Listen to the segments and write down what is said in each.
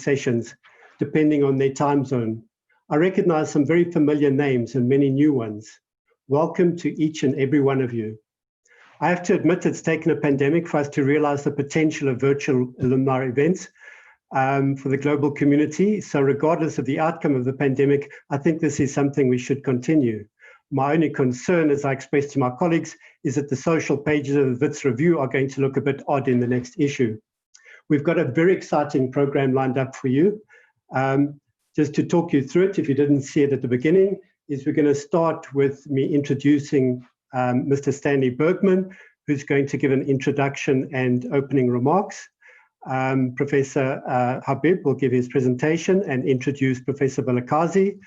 sessions, depending on their time zone. I recognize some very familiar names and many new ones. Welcome to each and every one of you. I have to admit it's taken a pandemic for us to realize the potential of virtual alumni events for the global community. So regardless of the outcome of the pandemic, I think this is something we should continue. My only concern, as I expressed to my colleagues, is that the social pages of the WITS review are going to look a bit odd in the next issue. We've got a very exciting program lined up for you. Just to talk you through it, if you didn't see it at the beginning, is we're going to start with me introducing Mr. Stanley Bergman, who's going to give an introduction and opening remarks. Professor Habib will give his presentation and introduce Professor Vilakazi.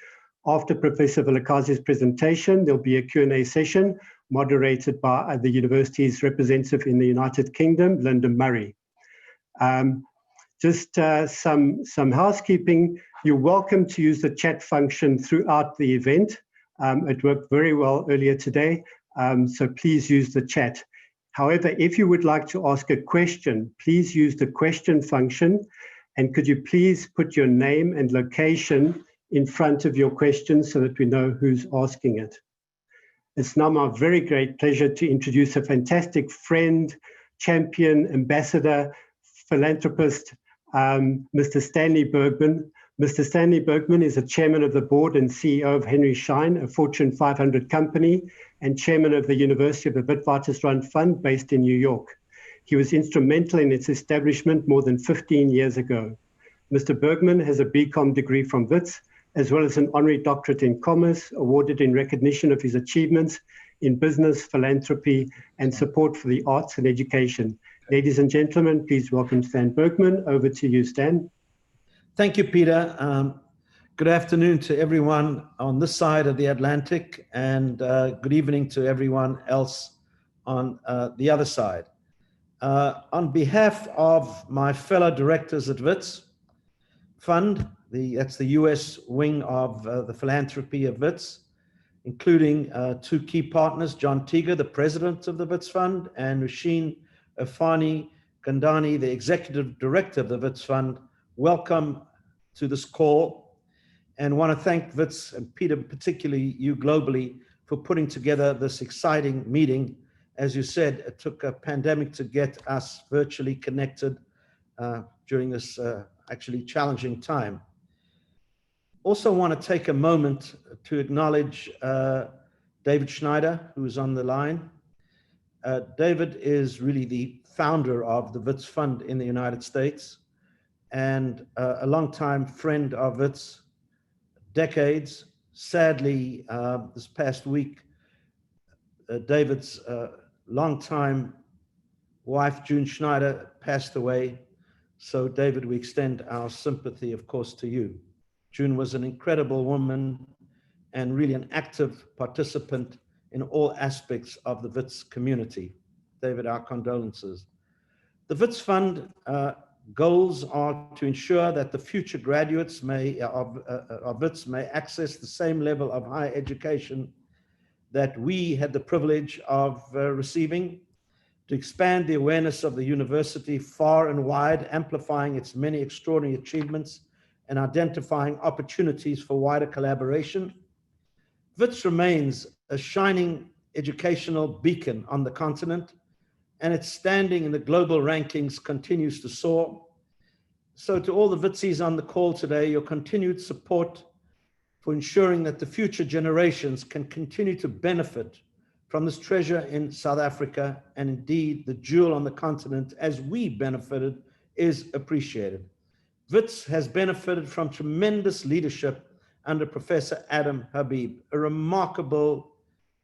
After Professor Vilakazi's presentation, there'll be a Q&A session moderated by the university's representative in the United Kingdom, Linda Murray. Just some housekeeping. You're welcome to use the chat function throughout the event. It worked very well earlier today. So please use the chat. However, if you would like to ask a question, please use the question function. And could you please put your name and location in front of your question so that we know who's asking it. It's now my very great pleasure to introduce a fantastic friend, champion, ambassador, philanthropist, Mr. Stanley Bergman. Mr. Stanley Bergman is a chairman of the board and CEO of Henry Schein, a Fortune 500 company, and chairman of the University of the Witwatersrand Fund based in New York. He was instrumental in its establishment more than 15 years ago. Mr. Bergman has a BCom degree from WITS, as well as an honorary doctorate in commerce, awarded in recognition of his achievements in business, philanthropy, and support for the arts and education. Ladies and gentlemen, please welcome Stan Bergman. Over to you, Stan. Thank you, Peter. Good afternoon to everyone on this side of the Atlantic, and good evening to everyone else on the other side. On behalf of my fellow directors at WITS Fund, that's the US wing of the philanthropy of WITS, including two key partners, John Teager, the president of the WITS Fund, and Rusheen Afani Gandani, the executive director of the WITS Fund. Welcome to this call, and want to thank WITS and Peter, particularly you globally, for putting together this exciting meeting. As you said, it took a pandemic to get us virtually connected during this actually challenging time. Also want to take a moment to acknowledge David Schneider, who is on the line. David is really the founder of the WITS Fund in the United States and a longtime friend of WITS, decades. Sadly, this past week, David's longtime wife, June Schneider, passed away. So David, we extend our sympathy, of course, to you. June was an incredible woman and really an active participant in all aspects of the WITS community. David, our condolences. The WITS Fund goals are to ensure that the future graduates of WITS may access the same level of higher education that we had the privilege of receiving, to expand the awareness of the university far and wide, amplifying its many extraordinary achievements and identifying opportunities for wider collaboration. WITS remains a shining educational beacon on the continent, and its standing in the global rankings continues to soar. So to all the WITSies on the call today, your continued support for ensuring that the future generations can continue to benefit from this treasure in South Africa, and indeed the jewel on the continent as we benefited, is appreciated. WITS has benefited from tremendous leadership under Professor Adam Habib, a remarkable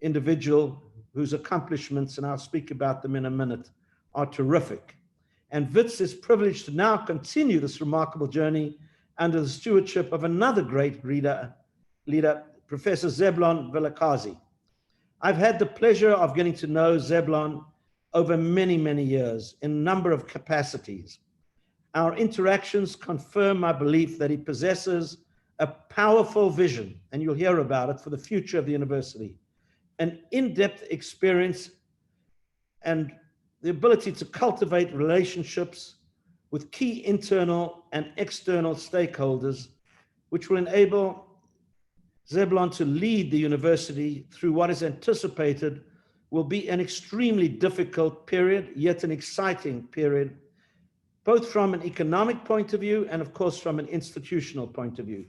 individual whose accomplishments, and I'll speak about them in a minute, are terrific. And WITS is privileged to now continue this remarkable journey under the stewardship of another great leader, Professor Zeblon Vilakazi. I've had the pleasure of getting to know Zeblon over many, many years in a number of capacities. Our interactions confirm my belief that he possesses a powerful vision, and you'll hear about it, for the future of the university, an in-depth experience and the ability to cultivate relationships with key internal and external stakeholders, which will enable Zebulon to lead the university through what is anticipated will be an extremely difficult period, yet an exciting period, both from an economic point of view and, of course, from an institutional point of view.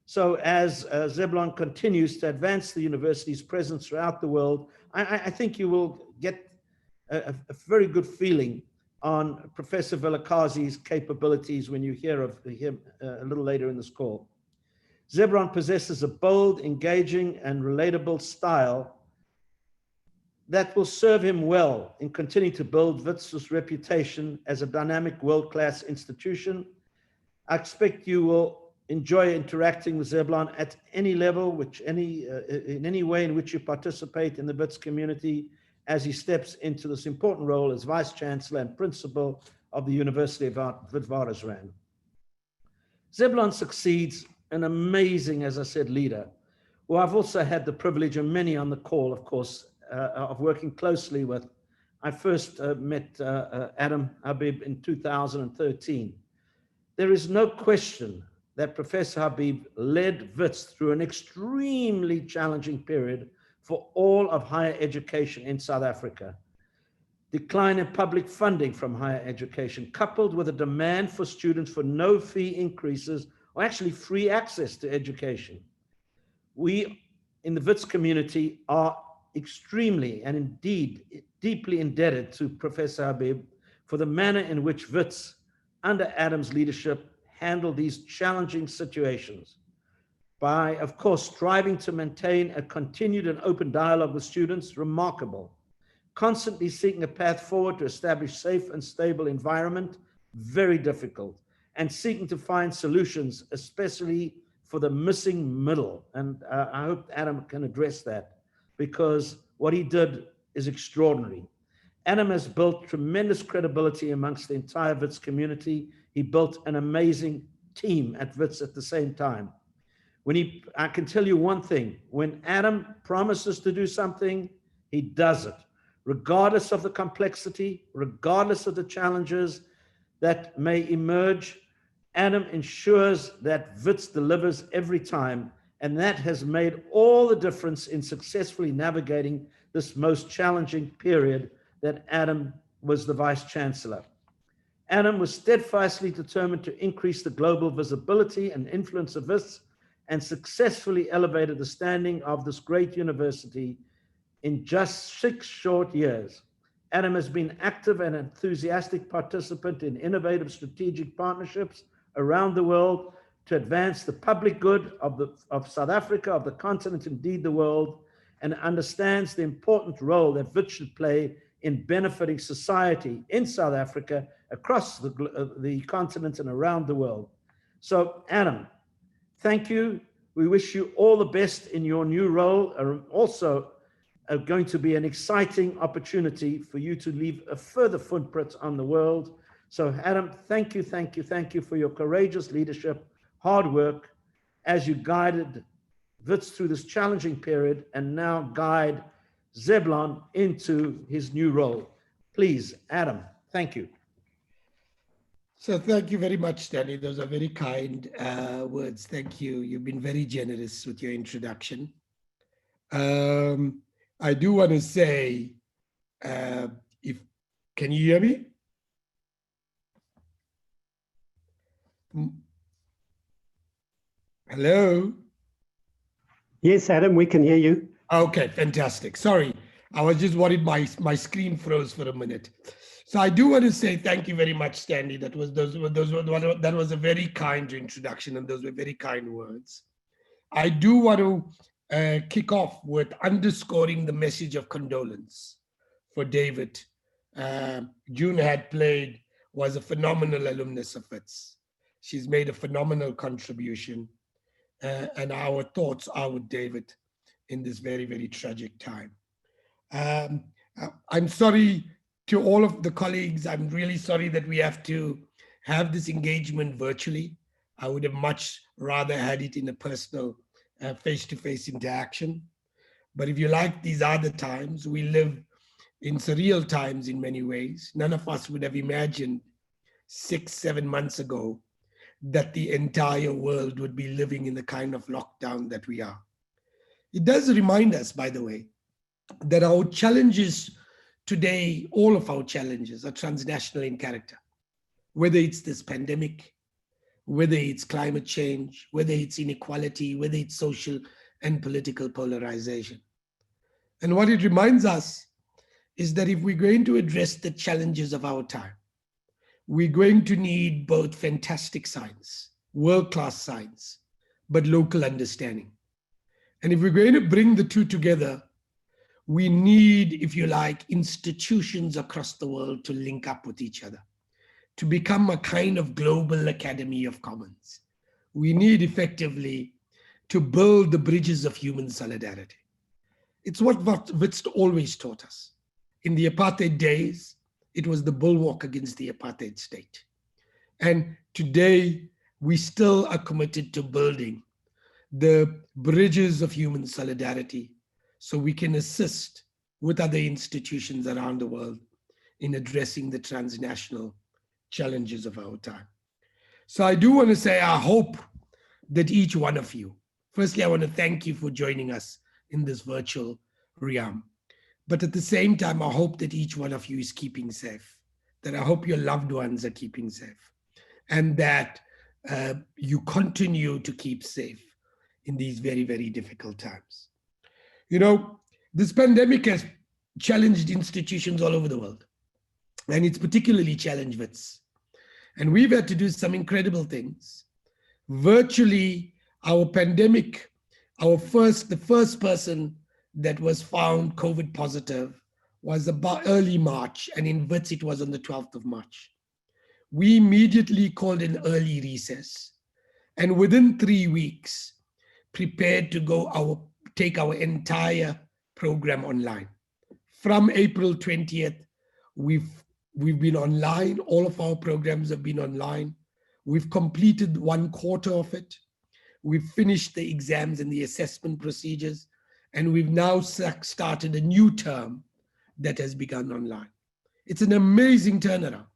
So as Zebulon continues to advance the university's presence throughout the world, I think you will get a very good feeling on Professor Vilakazi's capabilities when you hear of him a little later in this call. Zebulon possesses a bold, engaging, and relatable style that will serve him well in continuing to build WITS's reputation as a dynamic world-class institution. I expect you will enjoy interacting with Zebulon at any level, in any way in which you participate in the WITS community as he steps into this important role as Vice Chancellor and Principal of the University of Witwatersrand. Zebulon succeeds an amazing, as I said, leader, who I've also had the privilege, and many on the call, of course, of working closely with. I first met Adam Habib in 2013. There is no question that Professor Habib led WITS through an extremely challenging period for all of higher education in South Africa. Decline in public funding from higher education, coupled with a demand for students for no fee increases or actually free access to education. We in the WITS community are extremely and indeed deeply indebted to Professor Habib for the manner in which WITS, under Adam's leadership, handled these challenging situations by, of course, striving to maintain a continued and open dialogue with students, remarkable. Constantly seeking a path forward to establish safe and stable environment, very difficult, and seeking to find solutions, especially for the missing middle. And I hope Adam can address that, because what he did is extraordinary. Adam has built tremendous credibility amongst the entire WITS community. He built an amazing team at WITS at the same time. I can tell you one thing, when Adam promises to do something, he does it, regardless of the complexity, regardless of the challenges that may emerge. Adam ensures that WITS delivers every time, and that has made all the difference in successfully navigating this most challenging period that Adam was the Vice Chancellor. Adam was steadfastly determined to increase the global visibility and influence of WITS, and successfully elevated the standing of this great university in just 6 short years. Adam has been active and enthusiastic participant in innovative strategic partnerships around the world to advance the public good of South Africa, of the continent, indeed the world, and understands the important role that WITS should play in benefiting society in South Africa, across the continent and around the world. So Adam, thank you. We wish you all the best in your new role. Also, going to be an exciting opportunity for you to leave a further footprint on the world. So Adam, thank you for your courageous leadership, hard work, as you guided WITS through this challenging period and now guide Zebulon into his new role. Please, Adam, thank you. So thank you very much, Stanley. Those are very kind words. Thank you. You've been very generous with your introduction. I do want to say, can you hear me? Hello? Yes, Adam, we can hear you. Okay, fantastic. Sorry, I was just worried my screen froze for a minute. So I do want to say thank you very much, Stanley. That was a very kind introduction, and those were very kind words. I do want to kick off with underscoring the message of condolence for David. June was a phenomenal alumnus of WITS. She's made a phenomenal contribution, and our thoughts are with David in this very, very tragic time. I'm sorry to all of the colleagues. I'm really sorry that we have to have this engagement virtually. I would have much rather had it in a personal face-to-face interaction. But if you like, these are the times. We live in surreal times in many ways. None of us would have imagined 6, 7 months ago that the entire world would be living in the kind of lockdown that we are. It does remind us, by the way, that our challenges today, all of our challenges, are transnational in character. Whether it's this pandemic, whether it's climate change, whether it's inequality, whether it's social and political polarization. And what it reminds us is that if we're going to address the challenges of our time, we're going to need both fantastic science, world-class science, but local understanding. And if we're going to bring the two together, we need, if you like, institutions across the world to link up with each other, to become a kind of global academy of commons. We need effectively to build the bridges of human solidarity. It's what WITS always taught us. In the apartheid days, it was the bulwark against the apartheid state. And today, we still are committed to building the bridges of human solidarity so we can assist with other institutions around the world in addressing the transnational challenges of our time. So I do want to say, I hope that each one of you, firstly, I want to thank you for joining us in this virtual realm. But at the same time, I hope that each one of you is keeping safe, that I hope your loved ones are keeping safe, and that you continue to keep safe in these very, very difficult times. You know, this pandemic has challenged institutions all over the world, and it's particularly challenged WITS. And we've had to do some incredible things. Virtually, our pandemic, the first person that was found COVID positive was about early March, and in WITS it was on the 12th of March. We immediately called an early recess, and within 3 weeks, prepared to take our entire program online. From April 20th, we've been online. All of our programs have been online. We've completed 1/4 of it. We've finished the exams and the assessment procedures, and we've now started a new term that has begun online. It's an amazing turnaround.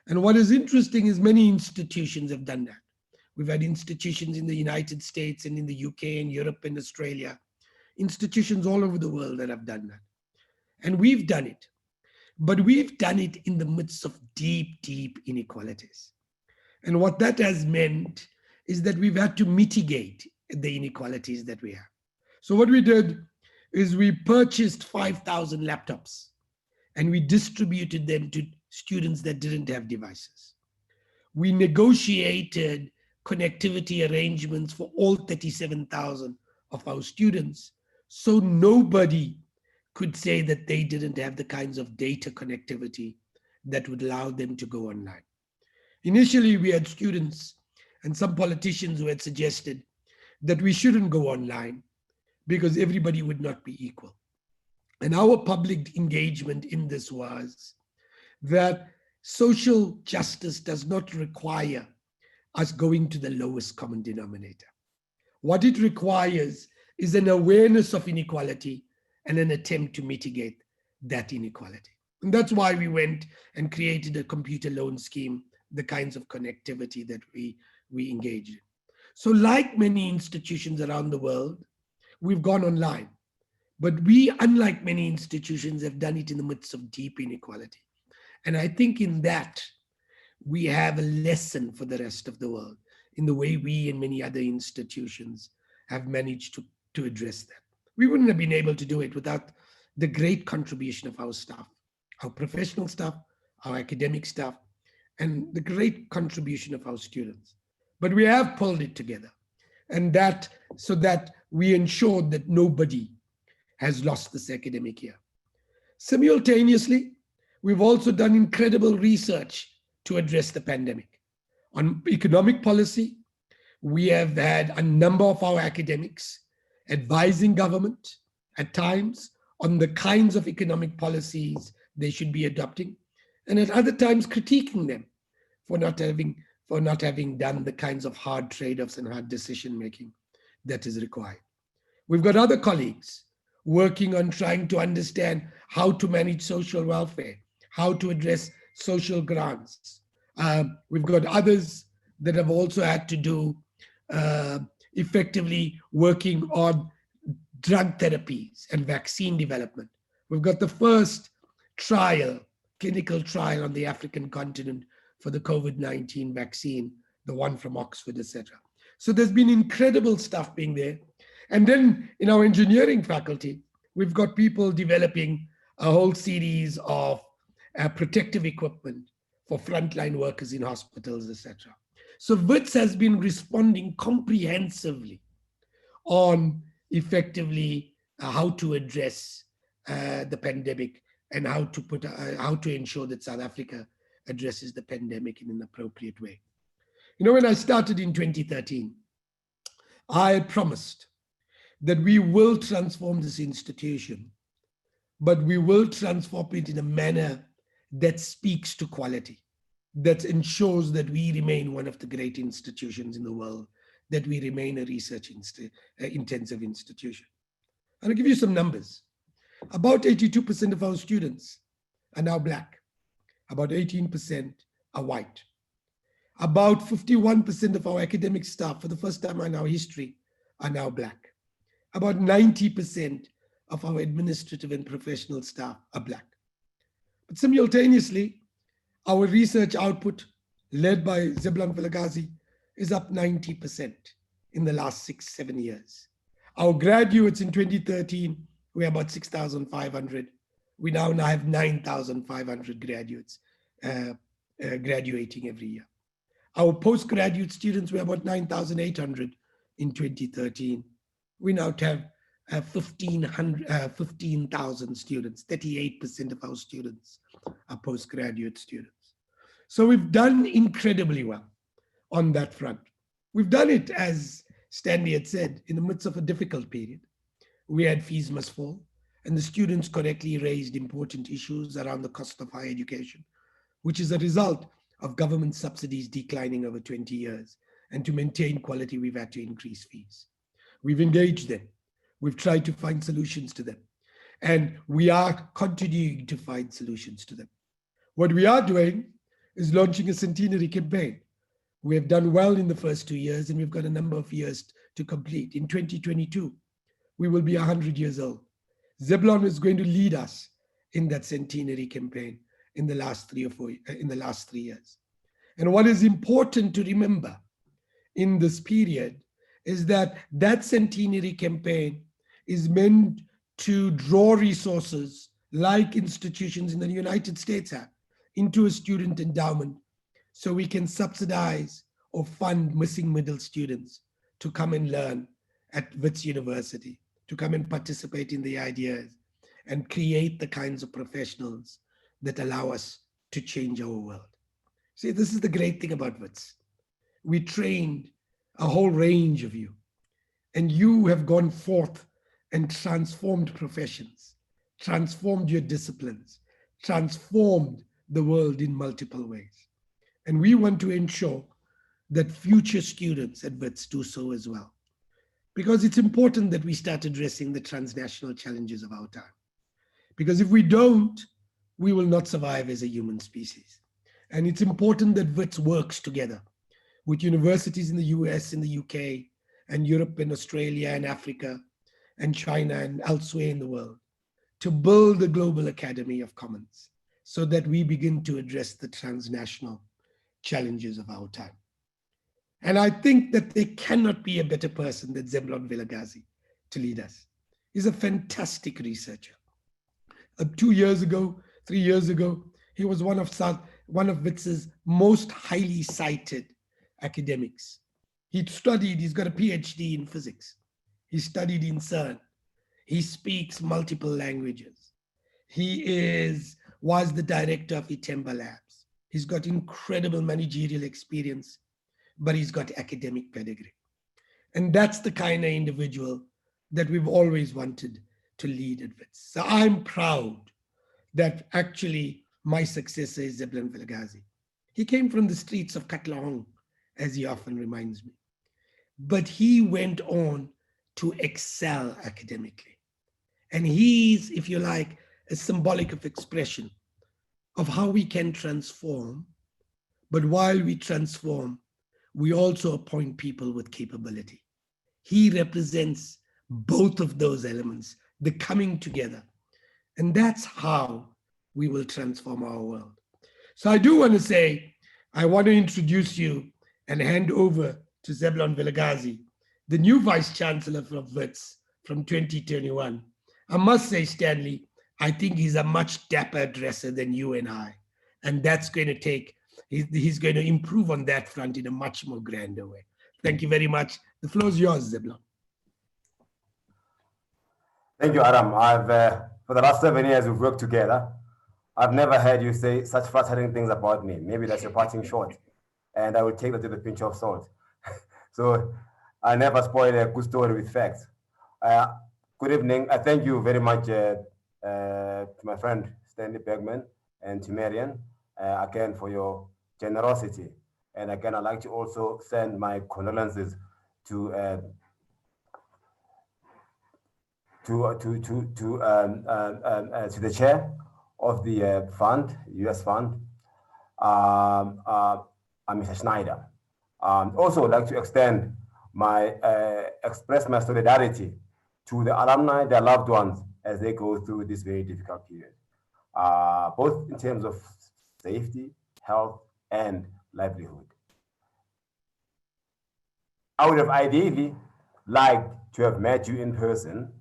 And what is interesting is many institutions have done that. We've had institutions in the United States and in the UK and Europe and Australia, institutions all over the world that have done that. And we've done it. But we've done it in the midst of deep, deep inequalities. And what that has meant is that we've had to mitigate the inequalities that we have. So what we did is we purchased 5,000 laptops and we distributed them to students that didn't have devices. We negotiated connectivity arrangements for all 37,000 of our students, so nobody could say that they didn't have the kinds of data connectivity that would allow them to go online. Initially, we had students and some politicians who had suggested that we shouldn't go online because everybody would not be equal. And our public engagement in this was that social justice does not require us going to the lowest common denominator. What it requires is an awareness of inequality and an attempt to mitigate that inequality. And that's why we went and created a computer loan scheme, the kinds of connectivity that we engaged in. So like many institutions around the world, we've gone online. But we, unlike many institutions, have done it in the midst of deep inequality. And I think in that, we have a lesson for the rest of the world in the way we and many other institutions have managed to address that. We wouldn't have been able to do it without the great contribution of our staff, our professional staff, our academic staff, and the great contribution of our students. But we have pulled it together, and that so that we ensured that nobody has lost this academic year. Simultaneously, we've also done incredible research to address the pandemic. On economic policy, we have had a number of our academics advising government at times on the kinds of economic policies they should be adopting, and at other times critiquing them for not having done the kinds of hard trade-offs and hard decision-making that is required. We've got other colleagues working on trying to understand how to manage social welfare, how to address social grants, We've got others that have also had to do effectively working on drug therapies and vaccine development. We've got the first clinical trial on the African continent for the COVID-19 vaccine, the one from Oxford, etc. So there's been incredible stuff being there. And then in our engineering faculty, we've got people developing a whole series of protective equipment for frontline workers in hospitals, etc. So WITS has been responding comprehensively on effectively how to address the pandemic and how to ensure that South Africa addresses the pandemic in an appropriate way. You know, when I started in 2013, I had promised that we will transform this institution, but we will transform it in a manner that speaks to quality, that ensures that we remain one of the great institutions in the world, that we remain a research intensive institution. I'll give you some numbers. About 82% of our students are now Black. About 18% are white. About 51% of our academic staff, for the first time in our history, are now Black. About 90% of our administrative and professional staff are Black. But simultaneously, our research output, led by Zeblon Vilagazi, is up 90% in the last 6-7 years. Our graduates in 2013 were about 6,500. We now have 9,500 graduates graduating every year. Our postgraduate students were about 9,800 in 2013. We now have 15,000 students. 38% of our students are postgraduate students. So we've done incredibly well on that front. We've done it, as Stanley had said, in the midst of a difficult period. We had fees must fall, and the students correctly raised important issues around the cost of higher education, which is a result of government subsidies declining over 20 years. And to maintain quality, we've had to increase fees. We've engaged them. We've tried to find solutions to them. And we are continuing to find solutions to them. What we are doing is launching a Centenary Campaign. We have done well in the first 2 years, and we've got a number of years to complete. In 2022, we will be 100 years old. Zeblon is going to lead us in that Centenary Campaign in the last 3 years. And what is important to remember in this period is that that Centenary Campaign is meant to draw resources like institutions in the United States have into a student endowment, so we can subsidize or fund missing middle students to come and learn at WITS University, to come and participate in the ideas and create the kinds of professionals that allow us to change our world. See, this is the great thing about WITS. We trained a whole range of you, and you have gone forth and transformed professions, transformed your disciplines, transformed the world in multiple ways. And we want to ensure that future students at WITS do so as well. Because it's important that we start addressing the transnational challenges of our time. Because if we don't, we will not survive as a human species. And it's important that WITS works together with universities in the US, in the UK, and Europe and Australia and Africa and China and elsewhere in the world to build a global academy of commons so that we begin to address the transnational challenges of our time. And I think that there cannot be a better person than Zeblon Vilagazi to lead us. He's a fantastic researcher. 2 years ago, 3 years ago, he was one of WITS's most highly cited academics. He's got a PhD in physics. He studied in CERN. He speaks multiple languages. He was the director of Itemba Labs. He's got incredible managerial experience, but he's got academic pedigree. And that's the kind of individual that we've always wanted to lead at WITS. So I'm proud that actually my successor is Zeblon Vilagazi. He came from the streets of Katlehong, as he often reminds me. But he went on to excel academically. And he's, if you like, a symbolic of expression of how we can transform But while we transform, we also appoint people with capability. He represents both of those elements, the coming together. And that's how we will transform our world. So I do want to say, I want to introduce you and hand over to Zebulon Vilagazi, the new Vice Chancellor of WITS from 2021. I must say, Stanley, I think he's a much dapper dresser than you and I. And that's going to take, he's going to improve on that front in a much more grander way. Thank you very much. The floor is yours, Zebulon. Thank you, Adam. For the last 7 years, we've worked together. I've never heard you say such flattering things about me. Maybe that's your parting shot. And I will take that with a pinch of salt. So I never spoil a good story with facts. Good evening. I thank you very much to my friend Stanley Bergman and to Marian again for your generosity. And again, I'd like to also send my condolences to the chair of the fund, U.S. fund, Mr. Schneider. Also, I'd like to express my solidarity to the alumni, their loved ones, as they go through this very difficult period, both in terms of safety, health, and livelihood. I would have ideally liked to have met you in person,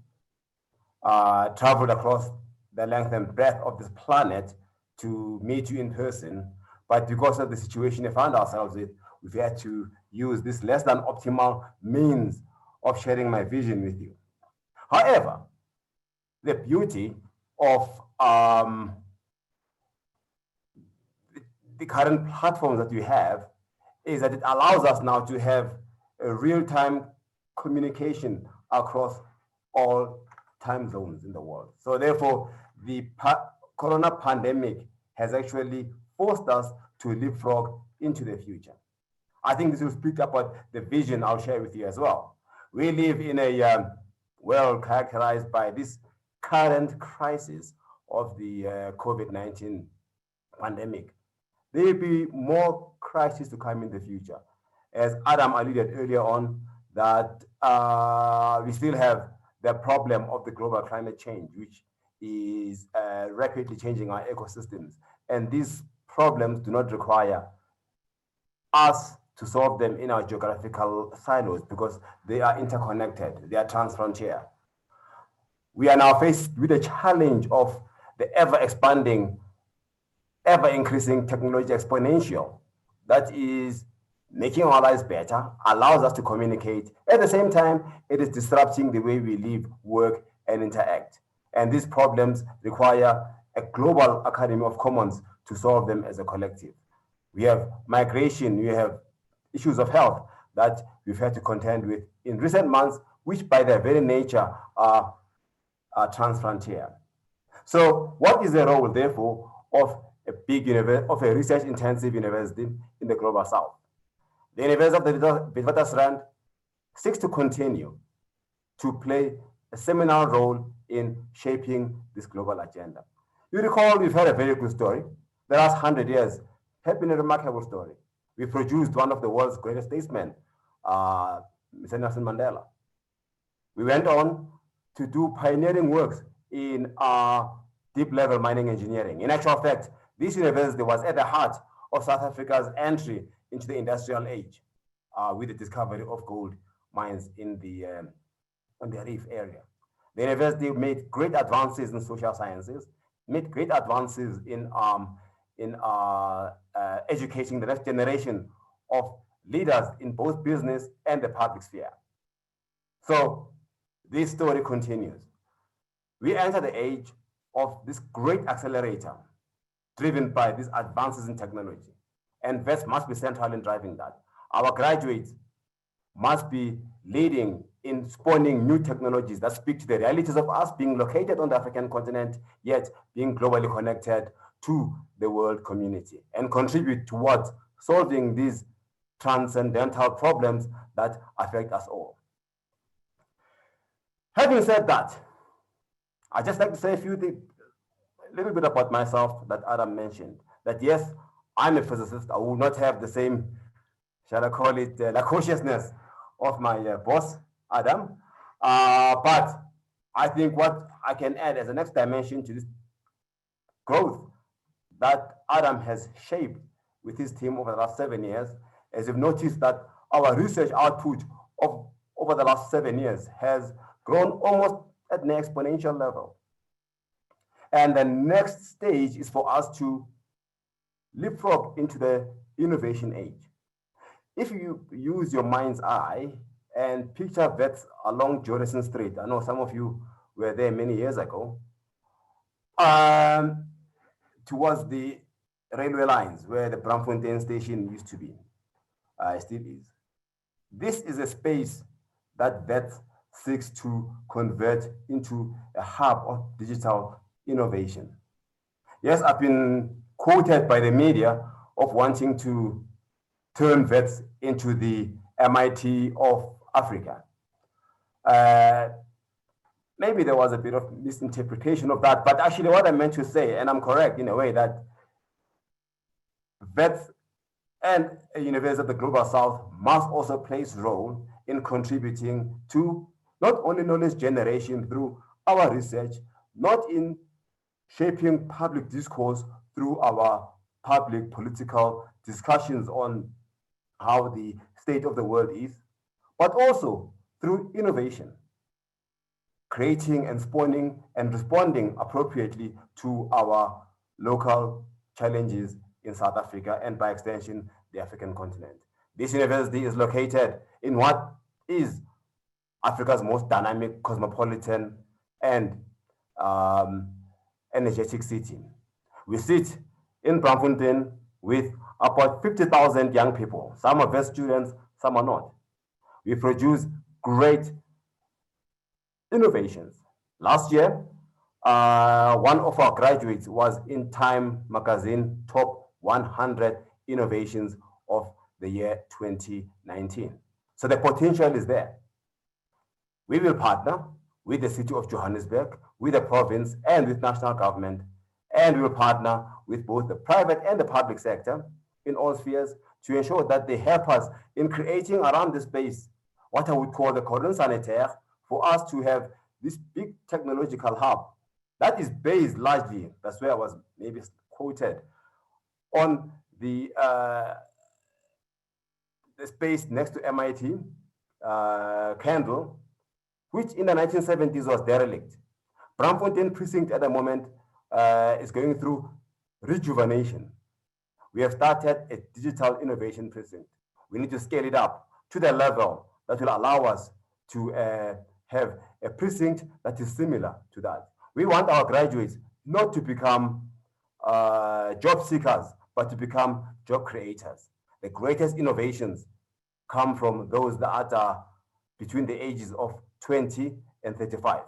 traveled across the length and breadth of this planet to meet you in person, but because of the situation we found ourselves in, we've had to use this less than optimal means of sharing my vision with you. However, the beauty of the current platforms that we have is that it allows us now to have a real-time communication across all time zones in the world. So therefore, the corona pandemic has actually forced us to leapfrog into the future. I think this will speak about the vision I'll share with you as well. We live in a world characterized by this current crisis of the COVID-19 pandemic. There will be more crises to come in the future. As Adam alluded earlier on, that we still have the problem of the global climate change, which is rapidly changing our ecosystems. And these problems do not require us to solve them in our geographical silos because they are interconnected, they are transfrontier. We are now faced with the challenge of the ever-expanding, ever-increasing technology exponential that is making our lives better, allows us to communicate. At the same time, it is disrupting the way we live, work, and interact. And these problems require a global academy of commons to solve them as a collective. We have migration, we have issues of health that we've had to contend with in recent months, which by their very nature are transfrontier. So what is the role, therefore, of a research-intensive university in the global south? The University of the Witwatersrand seeks to continue to play a seminal role in shaping this global agenda. You recall we've had a very good story. The last 100 years have been a remarkable story. We produced one of the world's greatest statesmen, Mr. Nelson Mandela. We went on to do pioneering works in deep-level mining engineering. In actual fact, this university was at the heart of South Africa's entry into the industrial age with the discovery of gold mines in the Reef area. The university made great advances in social sciences, made great advances in educating the next generation of leaders in both business and the public sphere. So this story continues. We enter the age of this great accelerator driven by these advances in technology. And WITS must be central in driving that. Our graduates must be leading in spawning new technologies that speak to the realities of us being located on the African continent, yet being globally connected to the world community and contribute towards solving these transcendental problems that affect us all. Having said that, I'd just like to say a little bit about myself that Adam mentioned, that yes, I'm a physicist. I will not have the same, shall I call it, lacociousness of my boss, Adam. But I think what I can add as the next dimension to this growth that Adam has shaped with his team over the last 7 years, as you've noticed that our research output of over the last 7 years has grown almost at an exponential level. And the next stage is for us to leapfrog into the innovation age. If you use your mind's eye and picture WITS along Jordison Street, I know some of you were there many years ago, towards the railway lines where the Braamfontein station used to be, still is. This is a space that WITS seeks to convert into a hub of digital innovation. Yes, I've been quoted by the media of wanting to turn WITS into the MIT of Africa. Maybe there was a bit of misinterpretation of that, but actually what I meant to say, and I'm correct in a way, that WITS and a university of the Global South must also play its role in contributing to not only knowledge generation through our research, not in shaping public discourse through our public political discussions on how the state of the world is, but also through innovation, creating and spawning and responding appropriately to our local challenges in South Africa and by extension, the African continent. This university is located in what is Africa's most dynamic, cosmopolitan, and energetic city. We sit in Braamfontein with about 50,000 young people. Some are WITS students, some are not. We produce great innovations. Last year, one of our graduates was in Time magazine top 100 innovations of the year 2019. So the potential is there. We will partner with the city of Johannesburg, with the province, and with national government, and we will partner with both the private and the public sector in all spheres to ensure that they help us in creating around the space what I would call the cordon sanitaire for us to have this big technological hub that is based largely, that's where I was maybe quoted, on the space next to MIT, Kendall, which in the 1970s was derelict. Braamfontein precinct at the moment is going through rejuvenation. We have started a digital innovation precinct. We need to scale it up to the level that will allow us to have a precinct that is similar to that. We want our graduates not to become job seekers, but to become job creators. The greatest innovations come from those that are between the ages of 20 and 35.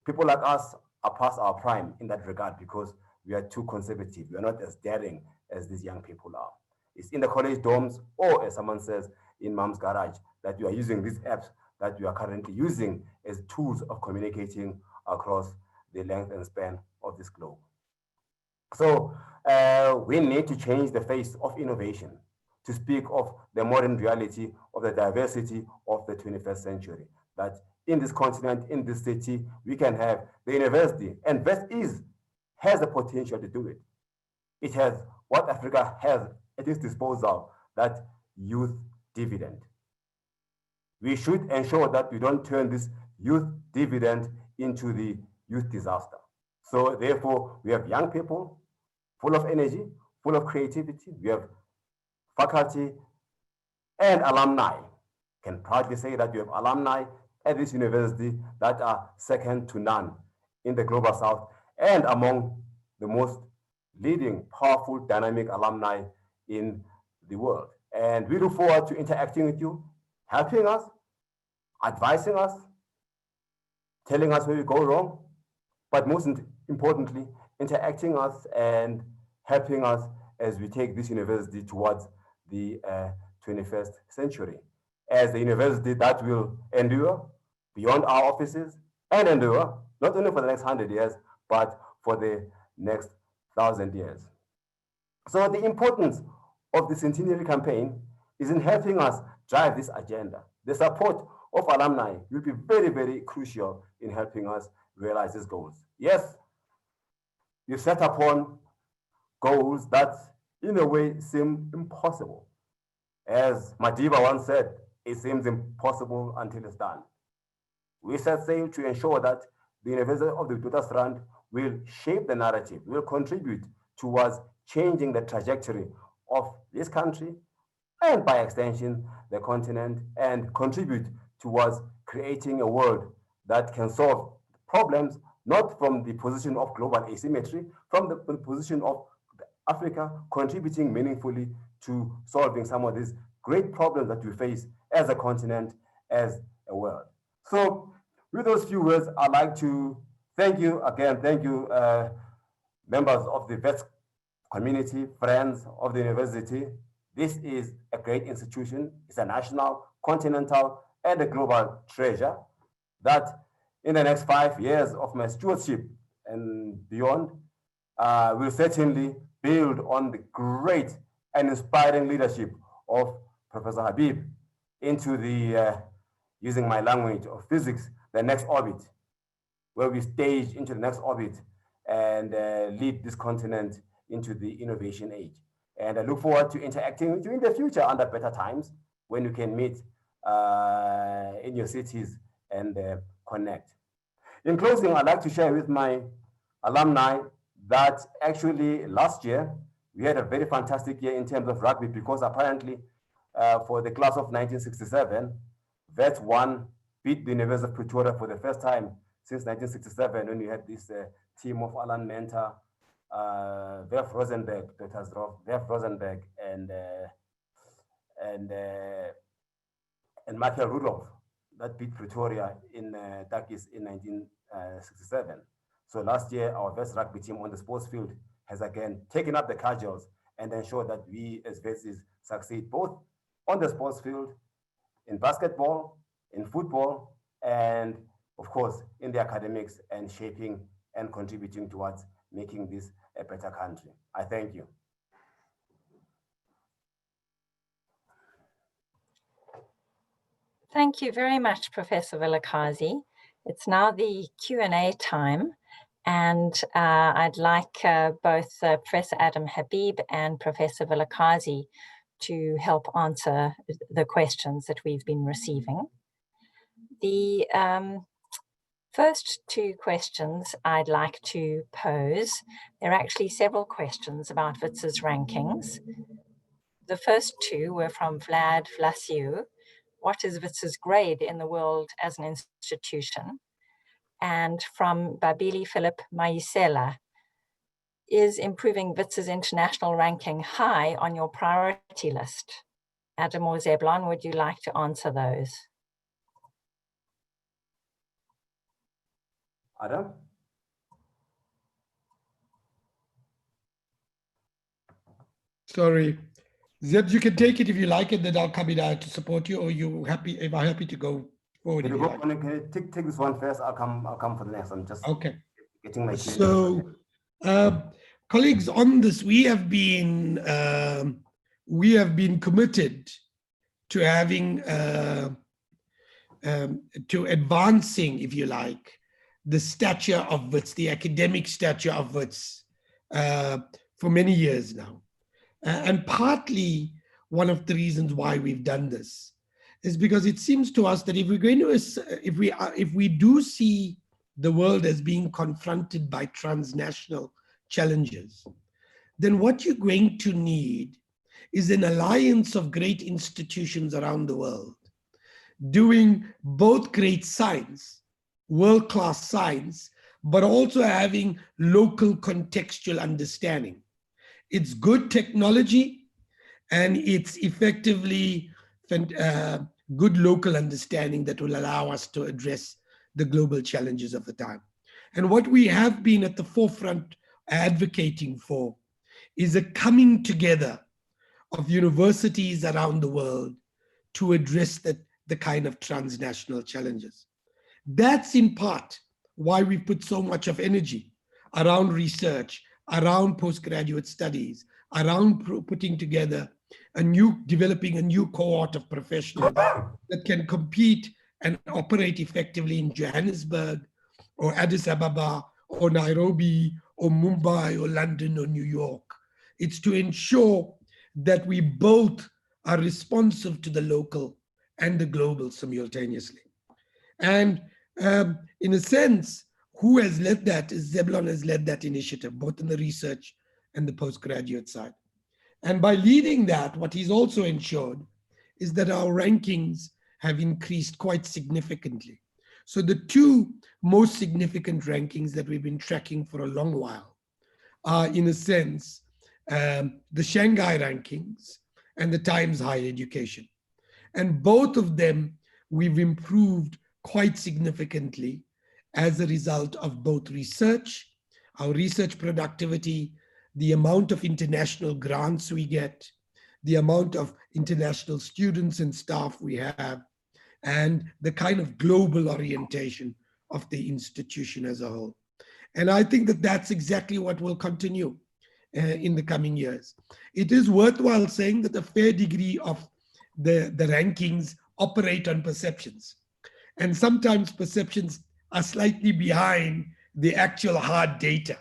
People like us are past our prime in that regard because we are too conservative. We are not as daring as these young people are. It's in the college dorms, or as someone says, in mom's garage, that you are using these apps that you are currently using as tools of communicating across the length and span of this globe. So we need to change the face of innovation to speak of the modern reality of the diversity of the 21st century, that in this continent, in this city, we can have the university, and WITS has the potential to do it. It has what Africa has at its disposal, that youth dividend. We should ensure that we don't turn this youth dividend into the youth disaster. So therefore, we have young people full of energy, full of creativity. We have faculty and alumni. Can proudly say that we have alumni at this university that are second to none in the Global South and among the most leading, powerful, dynamic alumni in the world. And we look forward to interacting with you, helping us, advising us, telling us where we go wrong, but most importantly, interacting us and helping us as we take this university towards the 21st century, as the university that will endure beyond our offices and endure not only for the next 100 years, but for the next 1,000 years. So the importance of the Centenary Campaign is in helping us drive this agenda. The support of alumni will be very, very crucial in helping us realize these goals. Yes, you set upon goals that in a way seem impossible. As Madiba once said, it seems impossible until it's done. We set sail to ensure that the University of the Witwatersrand will shape the narrative, will contribute towards changing the trajectory of this country and by extension, the continent, and contribute towards creating a world that can solve problems, not from the position of global asymmetry, from the position of Africa contributing meaningfully to solving some of these great problems that we face as a continent, as a world. So with those few words, I'd like to thank you again. Thank you, members of the WITS community, friends of the university. This is a great institution. It's a national, continental, and a global treasure that in the next 5 years of my stewardship and beyond, will certainly build on the great and inspiring leadership of Professor Habib into the, using my language of physics, the next orbit, where we stage into the next orbit and lead this continent into the innovation age. And I look forward to interacting with you in the future under better times when you can meet in your cities and connect. In closing, I'd like to share with my alumni that actually last year, we had a very fantastic year in terms of rugby because apparently for the class of 1967, WITS won, beat the University of Pretoria for the first time since 1967 when we had this team of Alan Mentor, Verf Rosenberg, and Michael Rudolph that beat Pretoria in Takis in 1967. So last year, our WITS rugby team on the sports field has again taken up the cudgels and ensured that we as WITS succeed both on the sports field, in basketball, in football, and of course, in the academics and shaping and contributing towards making this a better country. I thank you. Thank you very much, Professor Vilakazi. It's now the Q&A time, and I'd like both Professor Adam Habib and Professor Vilakazi to help answer the questions that we've been receiving. The first two questions I'd like to pose, there are actually several questions about WITS's rankings. The first two were from Vlad Vlasiu. What is WITS's grade in the world as an institution? And from Babili Philip Maisela, is improving WITS's international ranking high on your priority list? Adam or Zeblon, would you like to answer those? Adam? Sorry. Zeb, you can take it if you like it, then I'll come in to support you, or you happy if I'm happy to go forward. Can you go on and take this one first? I'll come for the next. I'm just okay. Getting my So colleagues, on this, we have been committed to having to advancing, if you like, the stature of WITS, the academic stature of WITS for many years now. And partly one of the reasons why we've done this is because it seems to us that if we're going to, if we do see the world as being confronted by transnational challenges, then what you're going to need is an alliance of great institutions around the world doing both great science, world-class science, but also having local contextual understanding. It's good technology and it's effectively good local understanding that will allow us to address the global challenges of the time. And what we have been at the forefront advocating for is a coming together of universities around the world to address the kind of transnational challenges. That's in part why we put so much of energy around research, around postgraduate studies, around putting together developing a new cohort of professionals that can compete and operate effectively in Johannesburg or Addis Ababa or Nairobi or Mumbai or London or New York. It's to ensure that we both are responsive to the local and the global simultaneously. And in a sense, who has led that is Zebulon has led that initiative, both in the research and the postgraduate side. And by leading that, what he's also ensured is that our rankings have increased quite significantly. So the two most significant rankings that we've been tracking for a long while are, in a sense, the Shanghai rankings and the Times Higher Education. And both of them we've improved quite significantly as a result of both research, our research productivity, the amount of international grants we get, the amount of international students and staff we have, and the kind of global orientation of the institution as a whole. And I think that that's exactly what will continue in the coming years. It is worthwhile saying that a fair degree of the rankings operate on perceptions. And sometimes perceptions are slightly behind the actual hard data.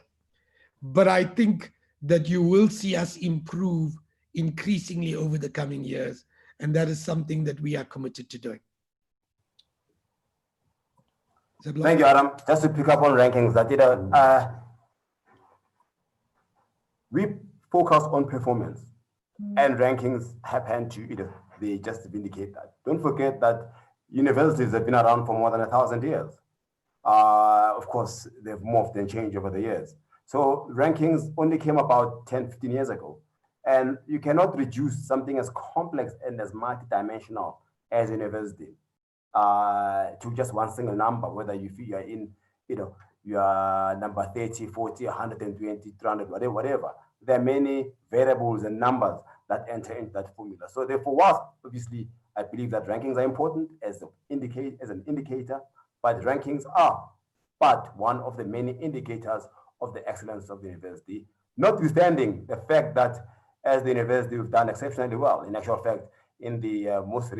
But I think that you will see us improve increasingly over the coming years. And that is something that we are committed to doing. Thank you, Adam. Just to pick up on rankings, that we focus on performance, and rankings happen to they just indicate that. Don't forget that universities have been around for more than 1,000 years. Of course, they've morphed and changed over the years. So rankings only came about 10, 15 years ago. And you cannot reduce something as complex and as multidimensional as a university to just one single number, whether you feel you're in, you are number 30, 40, 120, 300, whatever. There are many variables and numbers that enter into that formula. So therefore, whilst obviously I believe that rankings are important as an indicator, but rankings are but one of the many indicators of the excellence of the university, notwithstanding the fact that as the university we've done exceptionally well. In actual fact, in the most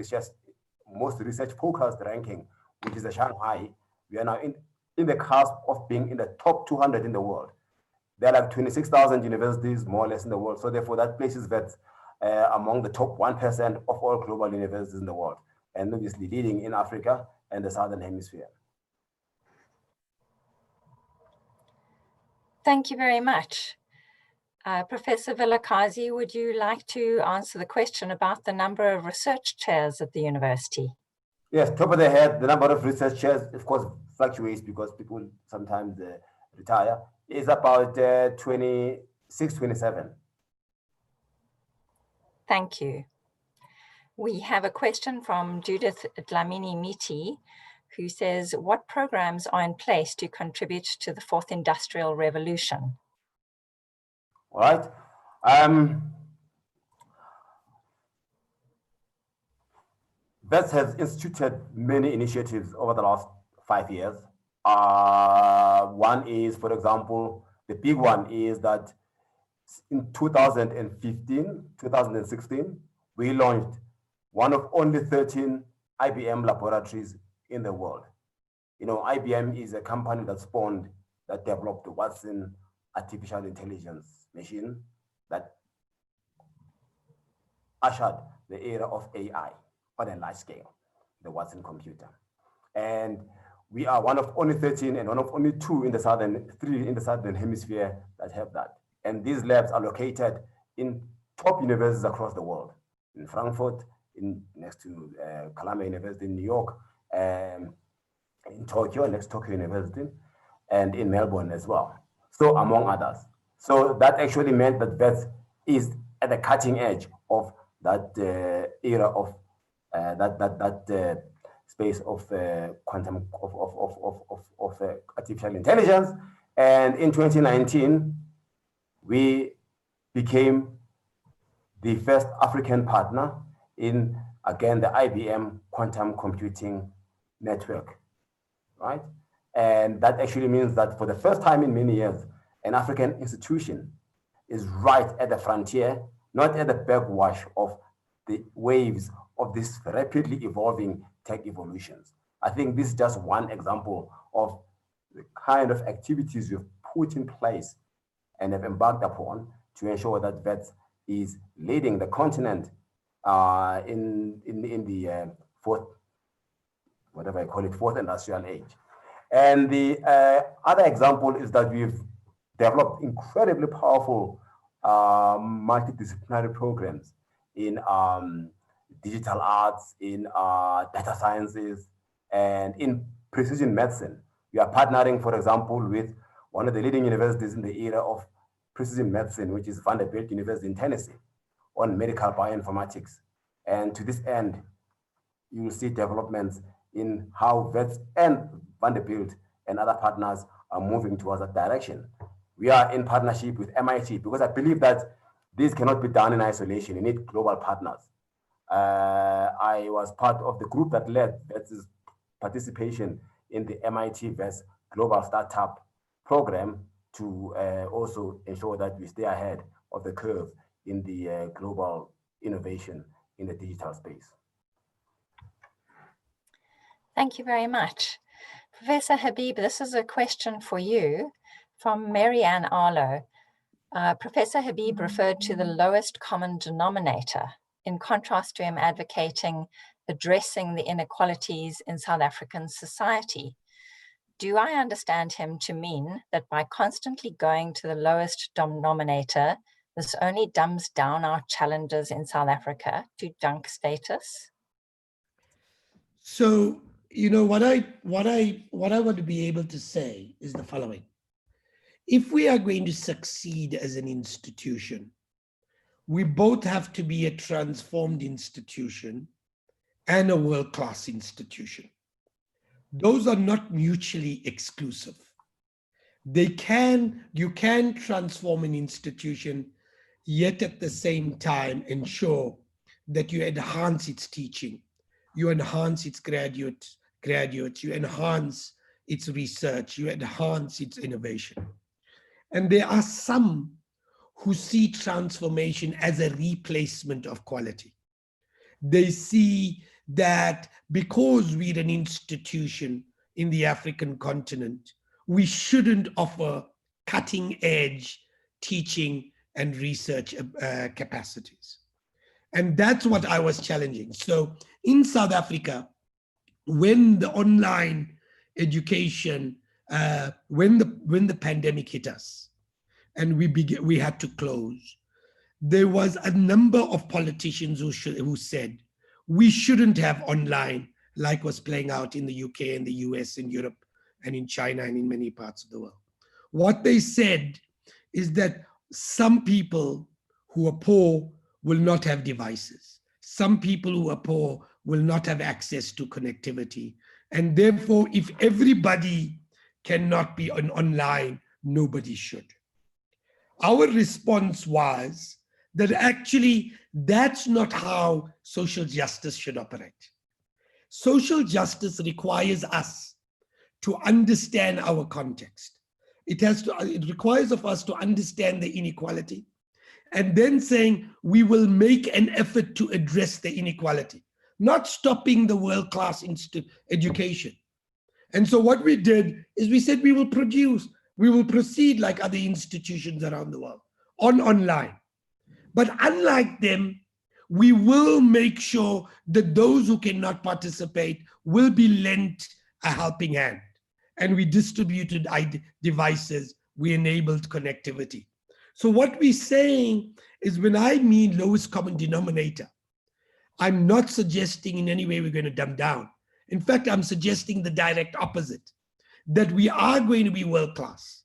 research-focused ranking, which is the Shanghai, we are now in the cusp of being in the top 200 in the world. There are like 26,000 universities, more or less, in the world. So therefore, that places WITS among the top 1% of all global universities in the world, and obviously leading in Africa and the Southern Hemisphere. Thank you very much. Professor Vilakazi, would you like to answer the question about the number of research chairs at the university? Yes, top of the head, the number of research chairs, of course, fluctuates because people sometimes retire, is about 26, 27. Thank you. We have a question from Judith Dlamini Miti, who says, what programs are in place to contribute to the fourth industrial revolution? All right. WITS has instituted many initiatives over the last 5 years. One is, for example, the big one is that in 2015, 2016, we launched one of only 13 IBM laboratories in the world. IBM is a company that developed the Watson artificial intelligence machine that ushered the era of AI on a large scale, the Watson computer. And we are one of only 13 and one of only three in the Southern Hemisphere that have that. And these labs are located in top universities across the world, in Frankfurt, next to Columbia University in New York, in Tokyo, next to Tokyo University, and in Melbourne as well. So among others. So that actually meant that WITS is at the cutting edge of that era of that space of quantum of artificial intelligence. And in 2019, we became the first African partner in, again, the IBM quantum computing network, right? And that actually means that for the first time in many years, an African institution is right at the frontier, not at the backwash of the waves of this rapidly evolving tech evolutions. I think this is just one example of the kind of activities we've put in place and have embarked upon to ensure that WITS is leading the continent in the fourth industrial age. And the other example is that we've developed incredibly powerful multidisciplinary programs in digital arts, in data sciences, and in precision medicine. We are partnering, for example, with one of the leading universities in the era of precision medicine, which is Vanderbilt University in Tennessee, on medical bioinformatics. And to this end, you will see developments in how WITS and Vanderbilt and other partners are moving towards that direction. We are in partnership with MIT because I believe that this cannot be done in isolation. You need global partners. I was part of the group that led WITS' participation in the MIT WITS Global Startup Program to also ensure that we stay ahead of the curve in the global innovation in the digital space. Thank you very much. Professor Habib, this is a question for you from Marianne Arlo. Professor Habib referred to the lowest common denominator in contrast to him advocating addressing the inequalities in South African society. Do I understand him to mean that by constantly going to the lowest denominator, this only dumbs down our challenges in South Africa to junk status? So, you know, what I want to be able to say is the following. If we are going to succeed as an institution, we both have to be a transformed institution and a world-class institution. Those are not mutually exclusive. You can transform an institution, yet at the same time ensure that you enhance its teaching, you enhance its graduates, you enhance its research, you enhance its innovation. And there are some who see transformation as a replacement of quality. They see that because we're an institution in the African continent, we shouldn't offer cutting edge teaching and research capacities. And that's what I was challenging. So in South Africa, when the online education, when the pandemic hit us and we had to close, there was a number of politicians who said, we shouldn't have online like was playing out in the UK and the US and Europe and in China and in many parts of the world. What they said is that some people who are poor will not have devices. Some people who are poor will not have access to connectivity. And therefore, if everybody cannot be online, nobody should. Our response was that actually that's not how social justice should operate. Social justice requires us to understand our context. It requires of us to understand the inequality and then saying we will make an effort to address the inequality, not stopping the world-class education. And so what we did is we said we will proceed like other institutions around the world online. But unlike them, we will make sure that those who cannot participate will be lent a helping hand. And we distributed devices, we enabled connectivity. So what we're saying is when I mean lowest common denominator, I'm not suggesting in any way we're going to dumb down. In fact, I'm suggesting the direct opposite, that we are going to be world-class.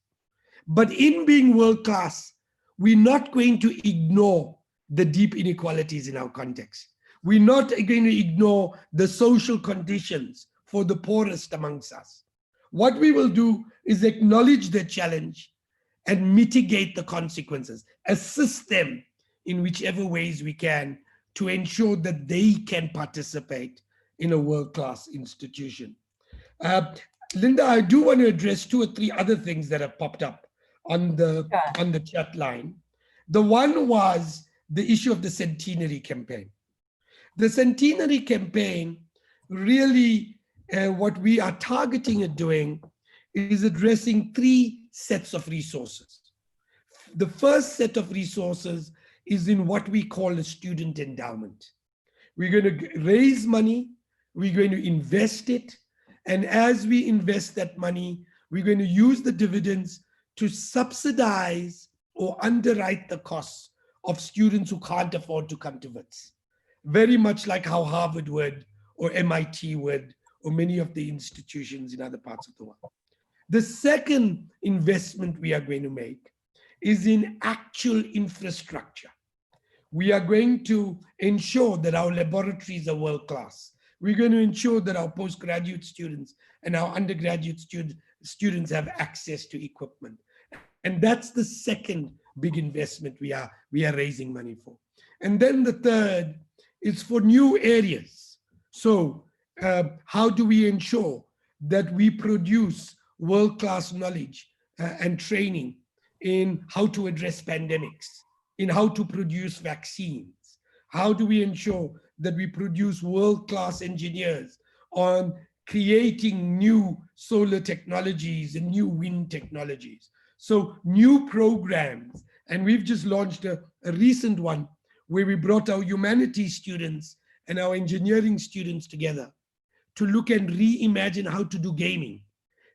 But in being world-class, we're not going to ignore the deep inequalities in our context. We're not going to ignore the social conditions for the poorest amongst us. What we will do is acknowledge the challenge and mitigate the consequences, assist them in whichever ways we can to ensure that they can participate in a world-class institution. Linda, I do want to address 2 or 3 other things that have popped up on the chat line. The one was the issue of the Centenary Campaign. The Centenary Campaign really, what we are targeting at doing is addressing 3 sets of resources. The first set of resources is in what we call a student endowment. We're going to raise money, we're going to invest it, and as we invest that money, we're going to use the dividends to subsidize or underwrite the costs of students who can't afford to come to WITS. Very much like how Harvard would, or MIT would, or many of the institutions in other parts of the world. The second investment we are going to make is in actual infrastructure. We are going to ensure that our laboratories are world class. We're going to ensure that our postgraduate students and our undergraduate students have access to equipment. And that's the second big investment we are raising money for. And then the third is for new areas. So how do we ensure that we produce world-class knowledge and training in how to address pandemics, in how to produce vaccines? How do we ensure that we produce world-class engineers on creating new solar technologies and new wind technologies? So new programs, and we've just launched a recent one where we brought our humanities students and our engineering students together to look and reimagine how to do gaming.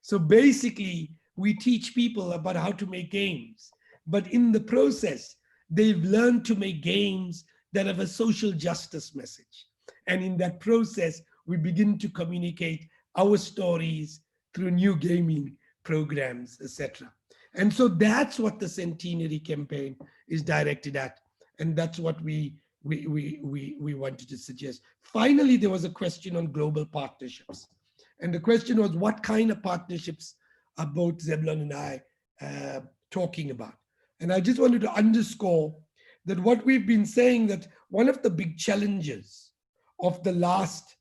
So basically, we teach people about how to make games, but in the process, they've learned to make games that have a social justice message. And in that process, we begin to communicate our stories through new gaming programs, etc. And so that's what the Centenary Campaign is directed at. And that's what we wanted to suggest. Finally, there was a question on global partnerships. And the question was, what kind of partnerships are both Zebulon and I talking about? And I just wanted to underscore that what we've been saying, that one of the big challenges of the last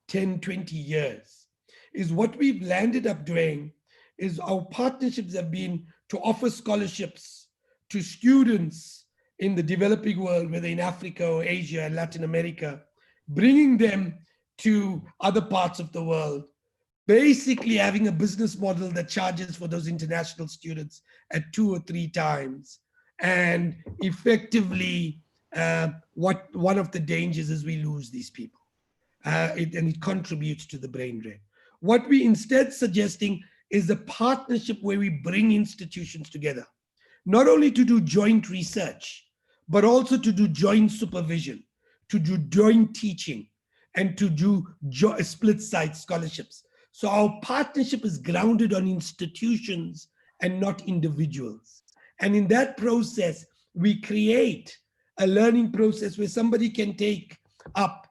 10, 20 years is what we've landed up doing is our partnerships have been to offer scholarships to students in the developing world, whether in Africa or Asia and Latin America, bringing them to other parts of the world, basically having a business model that charges for those international students at 2 or 3 times. And effectively, one of the dangers is we lose these people. And it contributes to the brain drain. What we instead suggesting is a partnership where we bring institutions together, not only to do joint research, but also to do joint supervision, to do joint teaching, and to do split-side scholarships. So our partnership is grounded on institutions and not individuals. And in that process, we create a learning process where somebody can take up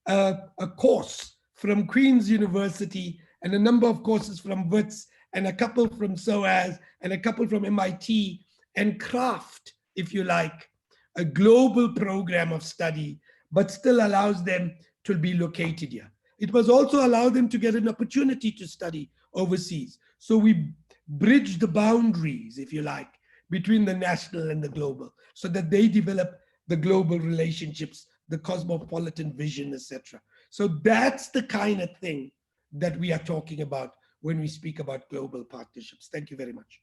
a course from Queen's University and a number of courses from WITS and a couple from SOAS and a couple from MIT and craft, if you like, a global program of study, but still allows them to be located here. It must also allow them to get an opportunity to study overseas. So we bridge the boundaries, if you like, between the national and the global, so that they develop the global relationships, the cosmopolitan vision, etc. So that's the kind of thing that we are talking about when we speak about global partnerships. Thank you very much.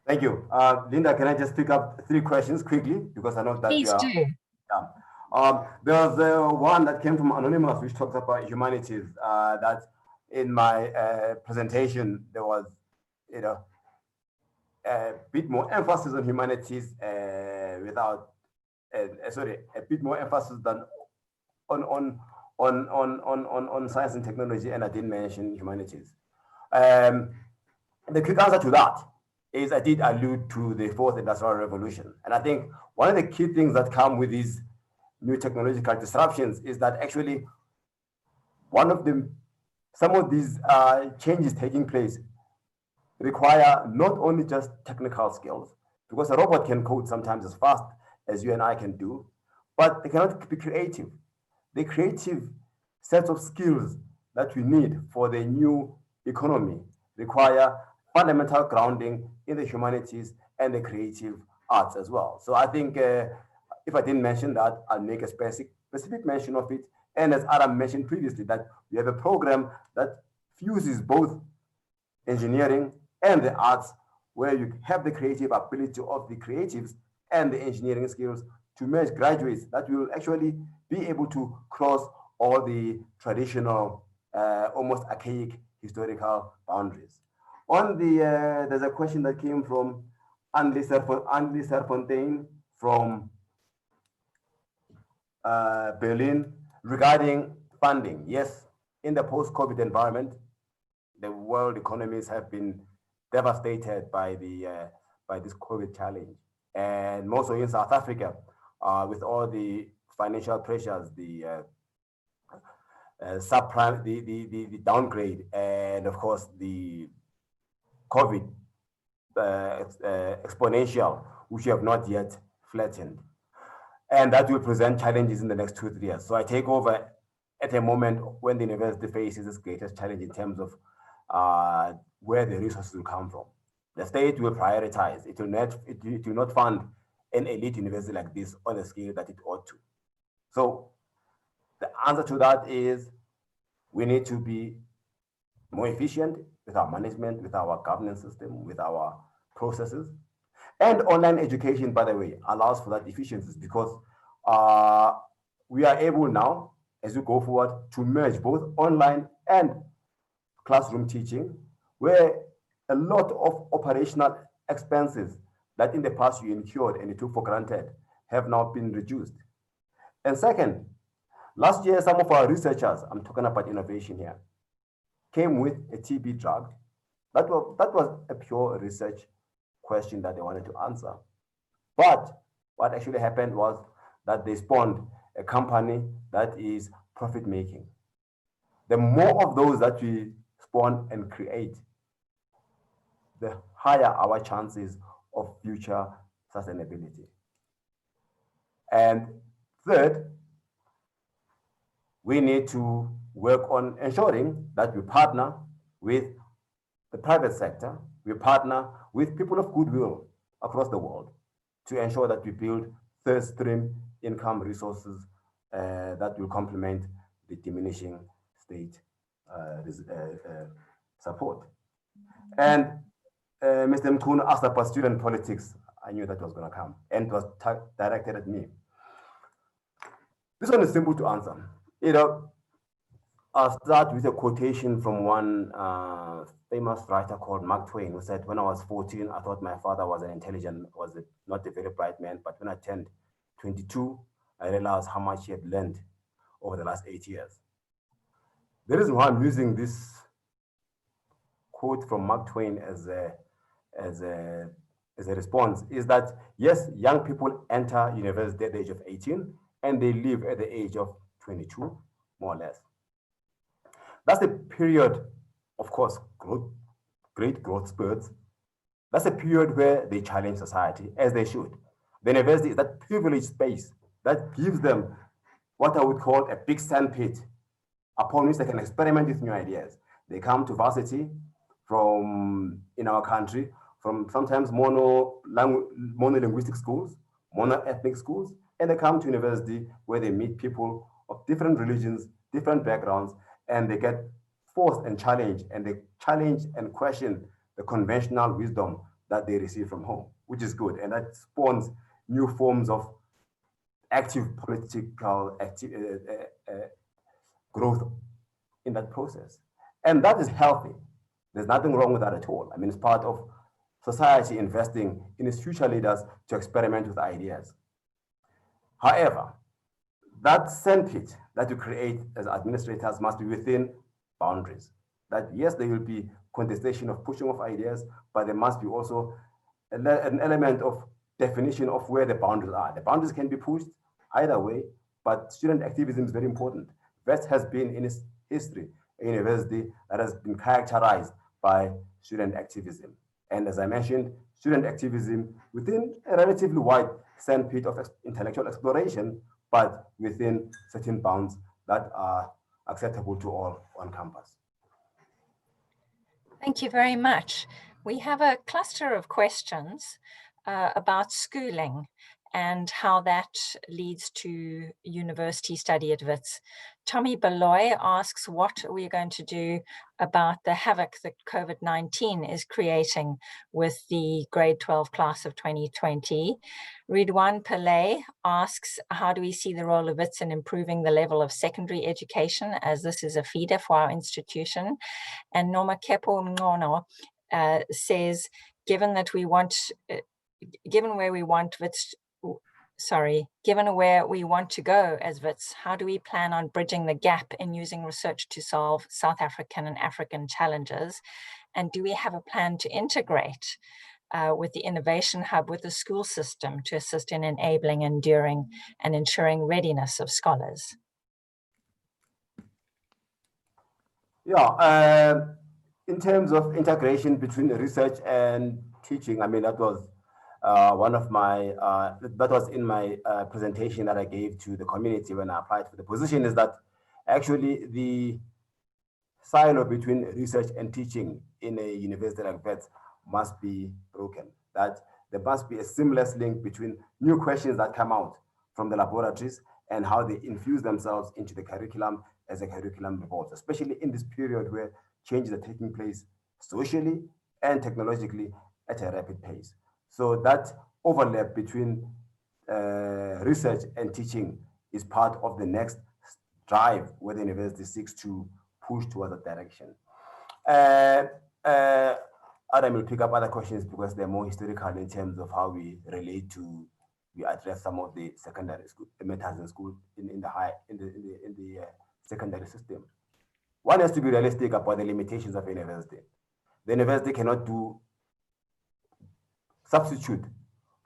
Thank you. Linda, can I just pick up 3 questions quickly? Because I know that Please do. Yeah. There's one that came from Anonymous, which talks about humanities, that in my presentation, there was, a bit more emphasis on humanities without, a bit more emphasis than on science and technology, and I didn't mention humanities. The quick answer to that is I did allude to the 4th industrial revolution. And I think one of the key things that come with these new technological disruptions is that actually some of these changes taking place require not only just technical skills, because a robot can code sometimes as fast as you and I can do, but they cannot be creative. The creative set of skills that we need for the new economy require fundamental grounding in the humanities and the creative arts as well. So I think if I didn't mention that, I'll make a specific mention of it. And as Adam mentioned previously, that we have a program that fuses both engineering and the arts, where you have the creative ability of the creatives and the engineering skills to merge graduates that will actually be able to cross all the traditional, almost archaic historical boundaries. On the, there's a question that came from Andy Serfontaine from Berlin regarding funding. Yes, in the post-COVID environment, the world economies have been devastated by this COVID challenge, and more so in South Africa, with all the financial pressures, the subprime, the downgrade, and of course the COVID exponential, which have not yet flattened. And that will present challenges in the next 2-3 years. So I take over at a moment when the university faces its greatest challenge in terms of where the resources will come from. The state will prioritize. It will not fund an elite university like this on the scale that it ought to. So the answer to that is we need to be more efficient with our management, with our governance system, with our processes. And online education, by the way, allows for that efficiency because we are able now, as we go forward, to merge both online and classroom teaching, where a lot of operational expenses that in the past you incurred and you took for granted have now been reduced. And second, last year, some of our researchers, I'm talking about innovation here, came with a TB drug. That was a pure research question that they wanted to answer. But what actually happened was that they spawned a company that is profit-making. The more of those that we spawn and create, the higher our chances of future sustainability. And third, we need to work on ensuring that we partner with the private sector, we partner with people of goodwill across the world to ensure that we build third stream income resources that will complement the diminishing state support. And Mr. Mkhunu asked about student politics. I knew that was going to come and it was directed at me. This one is simple to answer. You know, I'll start with a quotation from one famous writer called Mark Twain, who said, when I was 14, I thought my father was not a very bright man, but when I turned 22, I realized how much he had learned over the last 8 years. The reason why I'm using this quote from Mark Twain as a response is that, yes, young people enter university at the age of 18 and they leave at the age of 22, more or less. That's a period, of course, great growth spurts. That's a period where they challenge society, as they should. The university is that privileged space that gives them what I would call a big sandpit upon which they can experiment with new ideas. They come to varsity from, in our country, from sometimes monolinguistic schools, mono-ethnic schools, and they come to university where they meet people of different religions, different backgrounds, and they get forced and challenged, and they challenge and question the conventional wisdom that they receive from home, which is good. And that spawns new forms of active political growth in that process. And that is healthy. There's nothing wrong with that at all. I mean, it's part of society investing in its future leaders to experiment with ideas. However, that sandpit that you create as administrators must be within boundaries. That yes, there will be contestation of pushing of ideas, but there must be also an element of definition of where the boundaries are. The boundaries can be pushed either way, but student activism is very important. WITS has been in its history a university that has been characterized by student activism. And as I mentioned, student activism within a relatively wide sandpit of intellectual exploration, but within certain bounds that are acceptable to all on campus. Thank you very much. We have a cluster of questions. about schooling and how that leads to university study at WITS. Tommy Beloy asks what we're going to do about the havoc that COVID-19 is creating with the grade 12 class of 2020. Ridwan Pillay asks, how do we see the role of WITS in improving the level of secondary education, as this is a feeder for our institution? And Noma Kepo Mngono says, given where we want to go as WITS, how do we plan on bridging the gap in using research to solve South African and African challenges? And do we have a plan to integrate with the Innovation Hub with the school system to assist in enabling, enduring, and ensuring readiness of scholars? Yeah, in terms of integration between research and teaching, I mean, that was that was in my presentation that I gave to the community when I applied for the position, is that actually the silo between research and teaching in a university like WITS must be broken. That there must be a seamless link between new questions that come out from the laboratories and how they infuse themselves into the curriculum as the curriculum evolves, especially in this period where changes are taking place socially and technologically at a rapid pace. So that overlap between research and teaching is part of the next drive where the university seeks to push towards that direction. Adam will pick up other questions because they're more historical in terms of how we address some of the secondary school matters in school in the secondary system. One has to be realistic about the limitations of a university. The university cannot substitute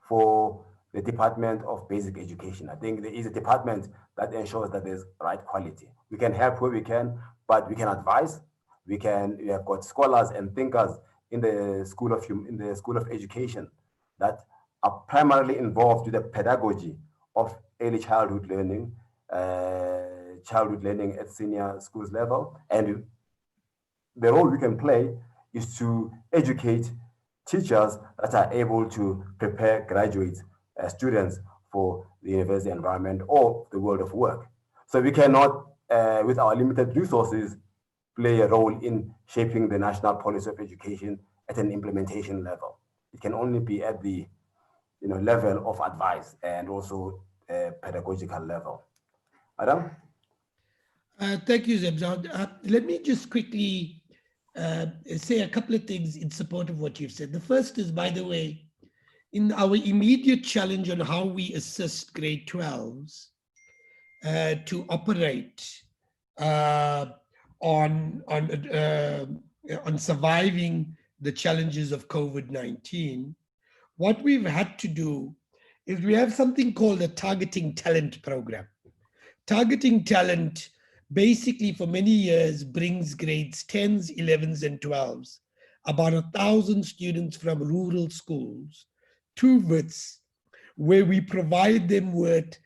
for the Department of Basic Education. I think there is a department that ensures that there's right quality. We can help where we can, but we can advise. We have got scholars and thinkers in the School of Education that are primarily involved with the pedagogy of early childhood learning at senior schools level. And the role we can play is to educate teachers that are able to prepare graduate students for the university environment or the world of work. So we cannot, with our limited resources, play a role in shaping the national policy of education at an implementation level. It can only be at the level of advice and also pedagogical level. Adam? Thank you, Zebzad. Let me just quickly say a couple of things in support of what you've said. The first is, by the way, in our immediate challenge on how we assist grade 12s to operate on surviving the challenges of COVID-19, what we've had to do is we have something called a targeting talent program. Targeting talent basically for many years brings grades 10s, 11s, and 12s, about 1,000 students from rural schools to WITS, where we provide them with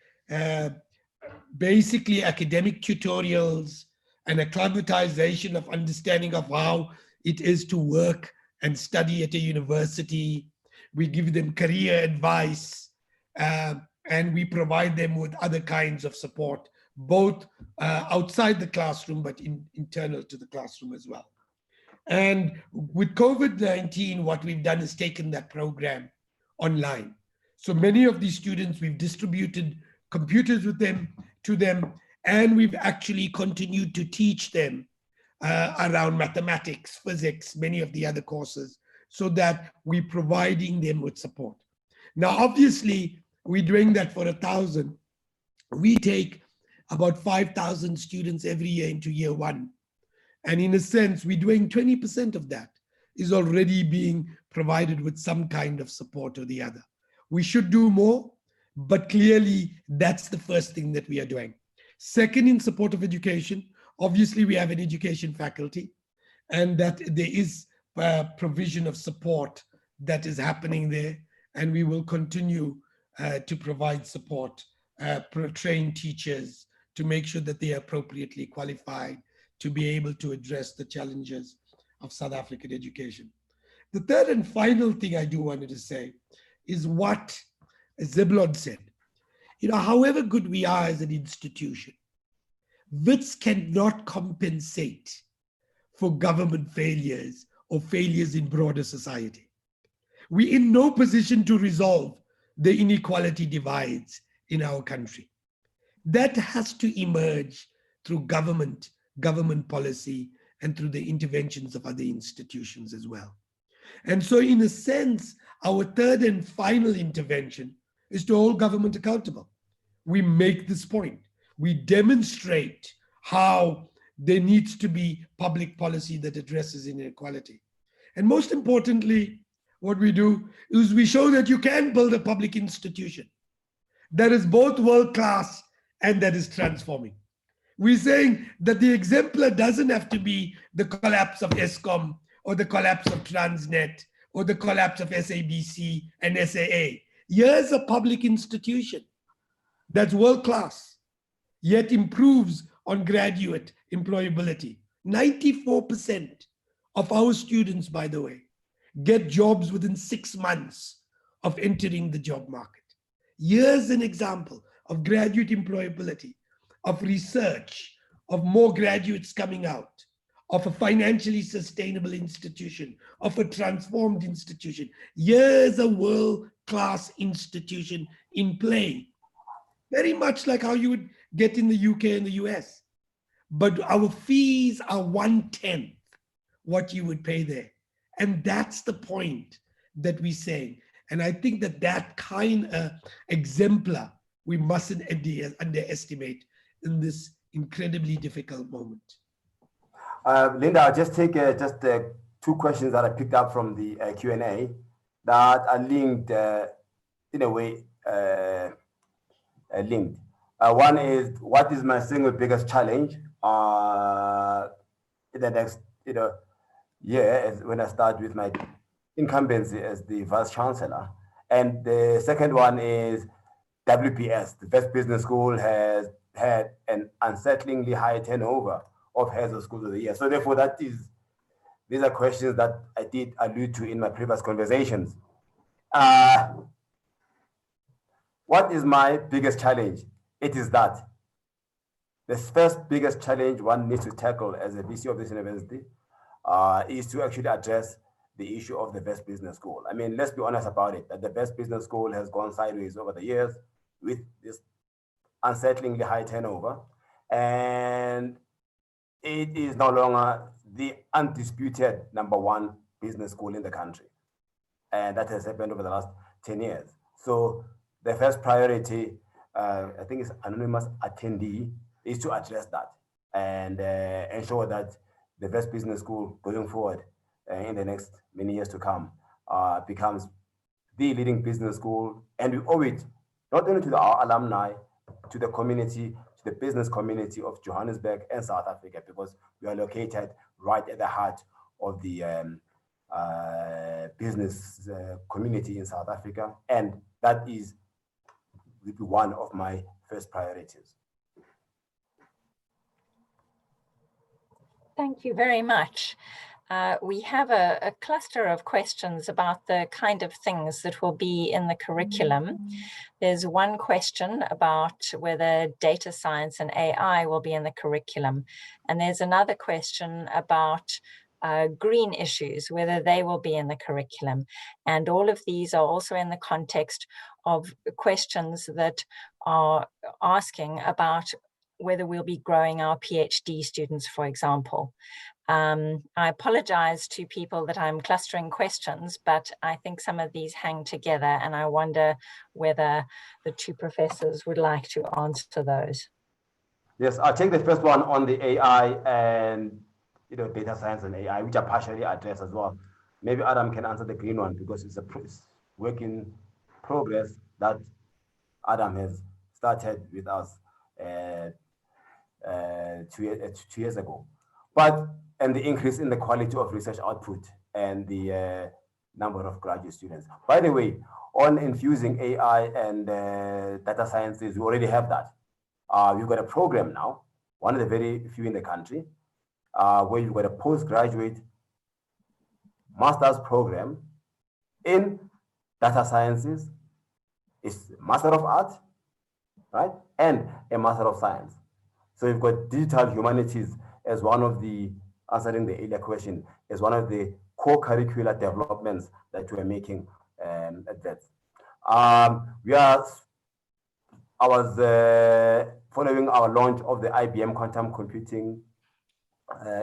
basically academic tutorials and acclimatization of understanding of how it is to work and study at a university. We give them career advice, and we provide them with other kinds of support, both outside the classroom, but internal to the classroom as well. And with COVID-19, what we've done is taken that program online. So many of these students, we've distributed computers to them, and we've actually continued to teach them around mathematics, physics, many of the other courses, so that we're providing them with support. Now, obviously, we're doing that for 1,000. We take about 5,000 students every year into year one. And in a sense, we're doing 20% of that is already being provided with some kind of support or the other. We should do more, but clearly that's the first thing that we are doing. Second, in support of education, obviously we have an education faculty, and that there is provision of support that is happening there, and we will continue to provide support, train teachers to make sure that they are appropriately qualified to be able to address the challenges of South African education. The third and final thing I do wanted to say is what Zebulon said. However good we are as an institution, WITS cannot compensate for government failures or failures in broader society. We're in no position to resolve the inequality divides in our country. That has to emerge through government policy, and through the interventions of other institutions as well. And so in a sense, our third and final intervention is to hold government accountable. We make this point. We demonstrate how there needs to be public policy that addresses inequality. And most importantly, what we do is we show that you can build a public institution that is both world-class and that is transforming. We're saying that the exemplar doesn't have to be the collapse of ESCOM or the collapse of Transnet or the collapse of SABC and SAA. Here's a public institution that's world-class, yet improves on graduate employability. 94% of our students, by the way, get jobs within 6 months of entering the job market. Here's an example of graduate employability, of research, of more graduates coming out, of a financially sustainable institution, of a transformed institution. Here's a world-class institution in play, very much like how you would get in the UK and the US. But our fees are 1/10 what you would pay there. And that's the point that we're saying. And I think that kind of exemplar, we mustn't underestimate in this incredibly difficult moment. Linda, I'll just take two questions that I picked up from the Q&A that are linked in a way, linked. One is, what is my single biggest challenge in the next year when I start with my incumbency as the Vice Chancellor? And the second one is WPS, the Wits Business School, has had an unsettlingly high turnover of heads of schools of the year. So therefore, these are questions that I did allude to in my previous conversations. What is my biggest challenge? It is that the first biggest challenge one needs to tackle as a VC of this university is to actually address the issue of the Wits Business School. I mean, let's be honest about it, that the Wits Business School has gone sideways over the years with this unsettlingly high turnover, and it is no longer the undisputed #1 business school in the country. And that has happened over the last 10 years. So the first priority, I think it's anonymous attendee, is to address that and ensure that the Wits Business School going forward in the next many years to come becomes the leading business school. And we owe it not only to our alumni, to the community, to the business community of Johannesburg and South Africa, because we are located right at the heart of the business community in South Africa. And that will be one of my first priorities. Thank you very much. We have a cluster of questions about the kind of things that will be in the curriculum. There's one question about whether data science and AI will be in the curriculum. And there's another question about green issues, whether they will be in the curriculum. And all of these are also in the context of questions that are asking about whether we'll be growing our PhD students, for example. I apologize to people that I'm clustering questions, but I think some of these hang together, and I wonder whether the two professors would like to answer those. Yes, I'll take the first one on the AI and data science and AI, which are partially addressed as well. Maybe Adam can answer the green one because it's a work in progress that Adam has started with us 2 years ago. And the increase in the quality of research output and the number of graduate students. By the way, on infusing AI and data sciences, we already have that. We've got a program now, one of the very few in the country, where you've got a postgraduate master's program in data sciences, it's Master of Art, right? And a Master of Science. So you've got digital humanities as one of the, answering the earlier question, as one of the core curricular developments that we're making at WITS. I was following our launch of the IBM Quantum Computing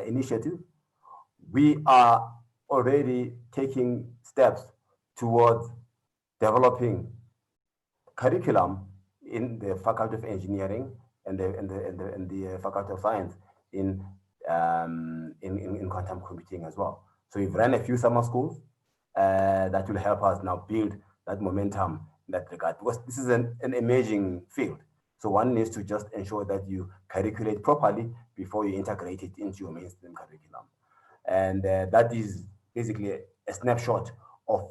initiative. We are already taking steps towards developing curriculum in the Faculty of Engineering and the Faculty of Science in quantum computing as well. So we've run a few summer schools that will help us now build that momentum in that regard, because this is an emerging field. So one needs to just ensure that you curriculate properly before you integrate it into your mainstream curriculum. And that is basically a snapshot of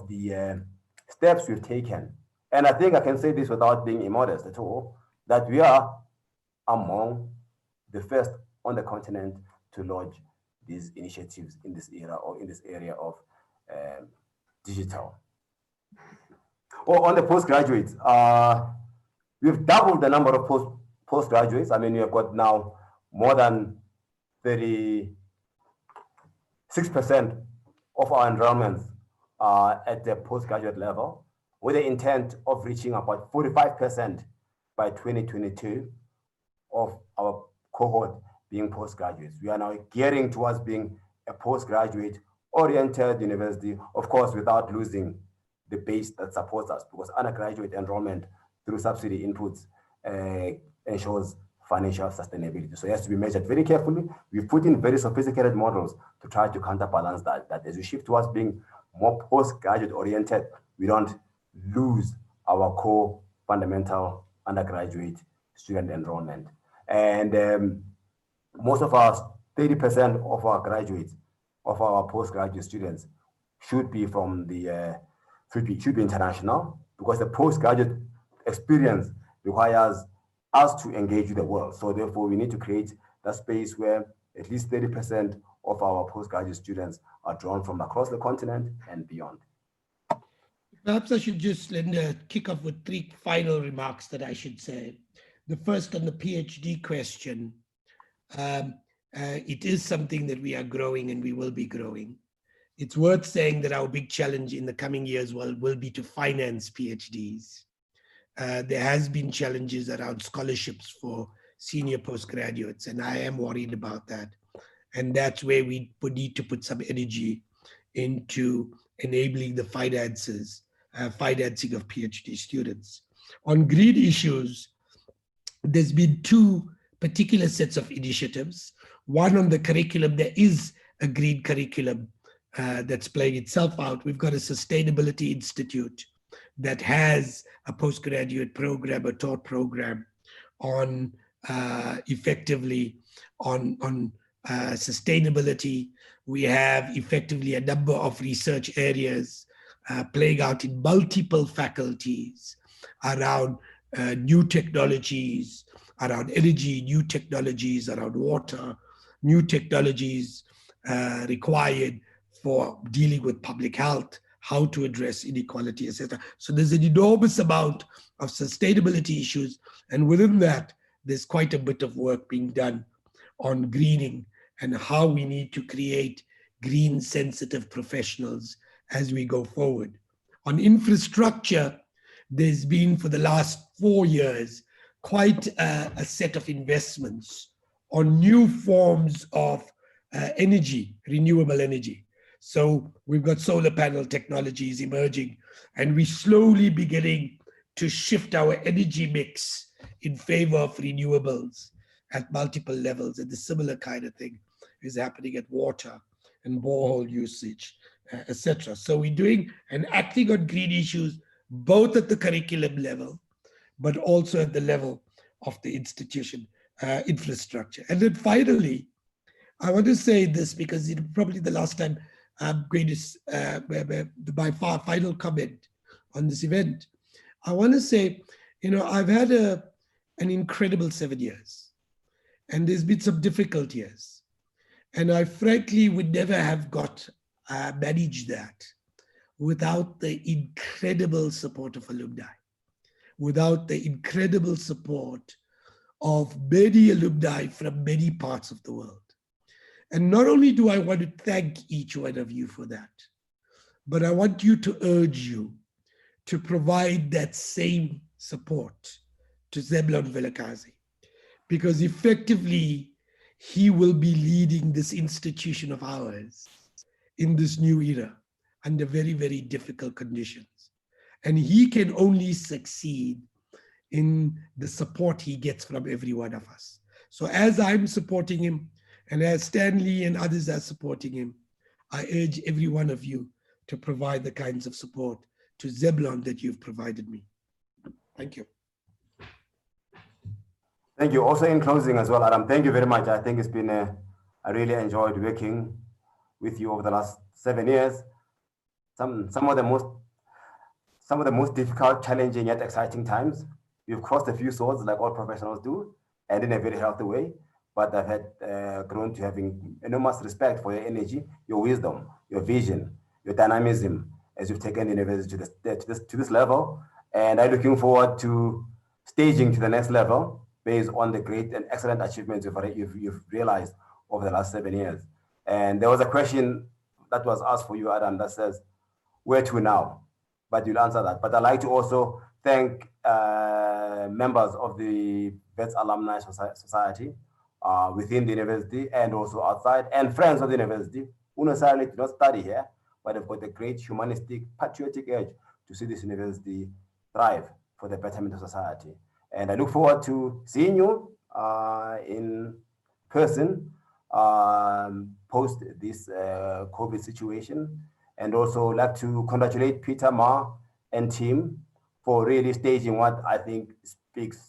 the steps we've taken. And I think I can say this without being immodest at all, that we are among the first on the continent to launch these initiatives in this era, or in this area of digital. Or on the postgraduates, we've doubled the number of postgraduates. I mean, we have got now more than 36% of our enrollments at the postgraduate level, with the intent of reaching about 45% by 2022 of our cohort being postgraduates. We are now gearing towards being a postgraduate oriented university, of course, without losing the base that supports us, because undergraduate enrollment through subsidy inputs ensures financial sustainability. So it has to be measured very carefully. We've put in very sophisticated models to try to counterbalance that as we shift towards being more postgraduate oriented, we don't lose our core fundamental undergraduate student enrollment. And most of our 30% of our graduates, of our postgraduate students, should be from the should be international, because the postgraduate experience requires us to engage with the world. So therefore, we need to create that space where at least 30% of our postgraduate students are drawn from across the continent and beyond. Perhaps I should just, Linda, kick off with 3 final remarks that I should say. The first, on the PhD question, it is something that we are growing and we will be growing. It's worth saying that our big challenge in the coming years will be to finance PhDs. There has been challenges around scholarships for senior postgraduates, and I am worried about that. And that's where we need to put some energy into enabling the financing of PhD students. On green issues, there's been 2 particular sets of initiatives. One, on the curriculum, there is a green curriculum that's playing itself out. We've got a Sustainability Institute that has a postgraduate program, a taught program on effectively on sustainability. We have effectively a number of research areas playing out in multiple faculties around new technologies, around energy, new technologies, around water, new technologies required for dealing with public health, how to address inequality, etc. So there's an enormous amount of sustainability issues. And within that, there's quite a bit of work being done on greening and how we need to create green sensitive professionals as we go forward. On infrastructure, there's been for the last 4 years quite a set of investments on new forms of energy, renewable energy. So we've got solar panel technologies emerging, and we're slowly beginning to shift our energy mix in favor of renewables at multiple levels. And the similar kind of thing is happening at water and borehole usage, etc. So we're doing and acting on green issues, both at the curriculum level, but also at the level of the institution infrastructure. And then finally, I want to say this because it's probably the last time I'm going to, my final comment on this event. I want to say, I've had an incredible 7 years, and there's been some difficult years. And I frankly would never have managed that without the incredible support of alumni, without the incredible support of many alumni from many parts of the world. And not only do I want to thank each one of you for that, but I want you to urge you to provide that same support to Zebulon Vilakazi, because effectively he will be leading this institution of ours in this new era under very, very difficult conditions. And he can only succeed in the support he gets from every one of us. So as I'm supporting him, and as Stanley and others are supporting him, I urge every one of you to provide the kinds of support to Zebulon that you've provided me. Thank you. Thank you. Also in closing as well, Adam, thank you very much. I think it's been, I really enjoyed working with you over the last 7 years. Some of the most difficult, challenging, yet exciting times. We've crossed a few swords like all professionals do, and in a very healthy way. But I've had grown to having enormous respect for your energy, your wisdom, your vision, your dynamism as you've taken the university to this level. And I'm looking forward to staging to the next level based on the great and excellent achievements you've realized over the last 7 years. And there was a question that was asked for you, Adam, that says, where to now? But you'll answer that. But I'd like to also thank members of the WITS Alumni Society within the university and also outside, and friends of the university who necessarily do not study here, but have got a great humanistic, patriotic urge to see this university thrive for the betterment of society. And I look forward to seeing you in person post this COVID situation. And also like to congratulate Peter Ma and team for really staging what I think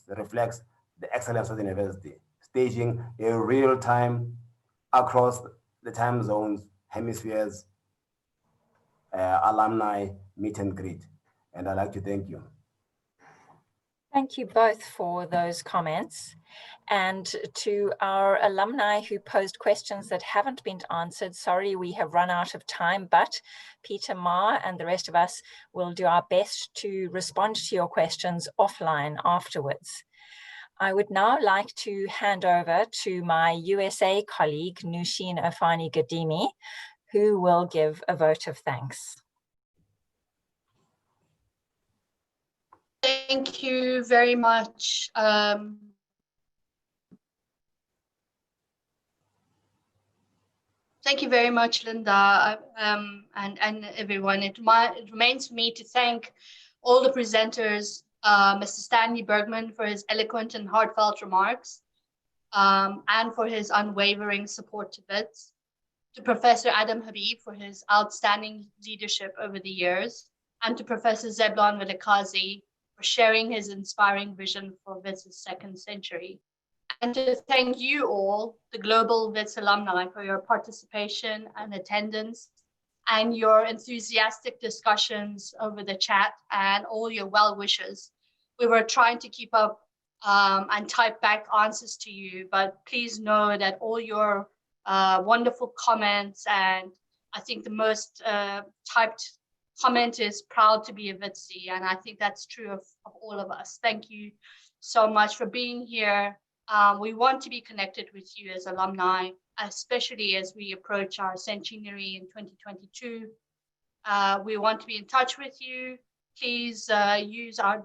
reflects the excellence of the university. Staging a real-time across the time zones, hemispheres, alumni meet and greet. And I'd like to thank you. Thank you both for those comments. And to our alumni who posed questions that haven't been answered, sorry, we have run out of time, but Peter Ma and the rest of us will do our best to respond to your questions offline afterwards. I would now like to hand over to my USA colleague, Nushin Afani Gadimi, who will give a vote of thanks. Thank you very much. Thank you very much, Linda, and everyone. It remains for me to thank all the presenters, Mr. Stanley Bergman for his eloquent and heartfelt remarks, and for his unwavering support to WITS, to Professor Adam Habib for his outstanding leadership over the years, and to Professor Zebulon Vilakazi for sharing his inspiring vision for WITS' second century. And to thank you all, the global WITS alumni, for your participation and attendance and your enthusiastic discussions over the chat and all your well wishes. We were trying to keep up and type back answers to you, but please know that all your wonderful comments, and I think the most typed comment is proud to be a WITSy, and I think that's true of all of us. Thank you so much for being here. We want to be connected with you as alumni, especially as we approach our centenary in 2022. We want to be in touch with you. Please use our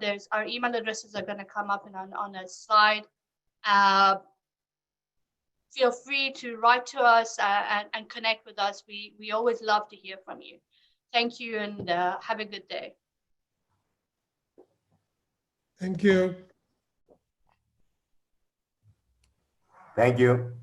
email addresses are going to come up on a slide. Feel free to write to us and connect with us. We always love to hear from you. Thank you, and have a good day. Thank you. Thank you.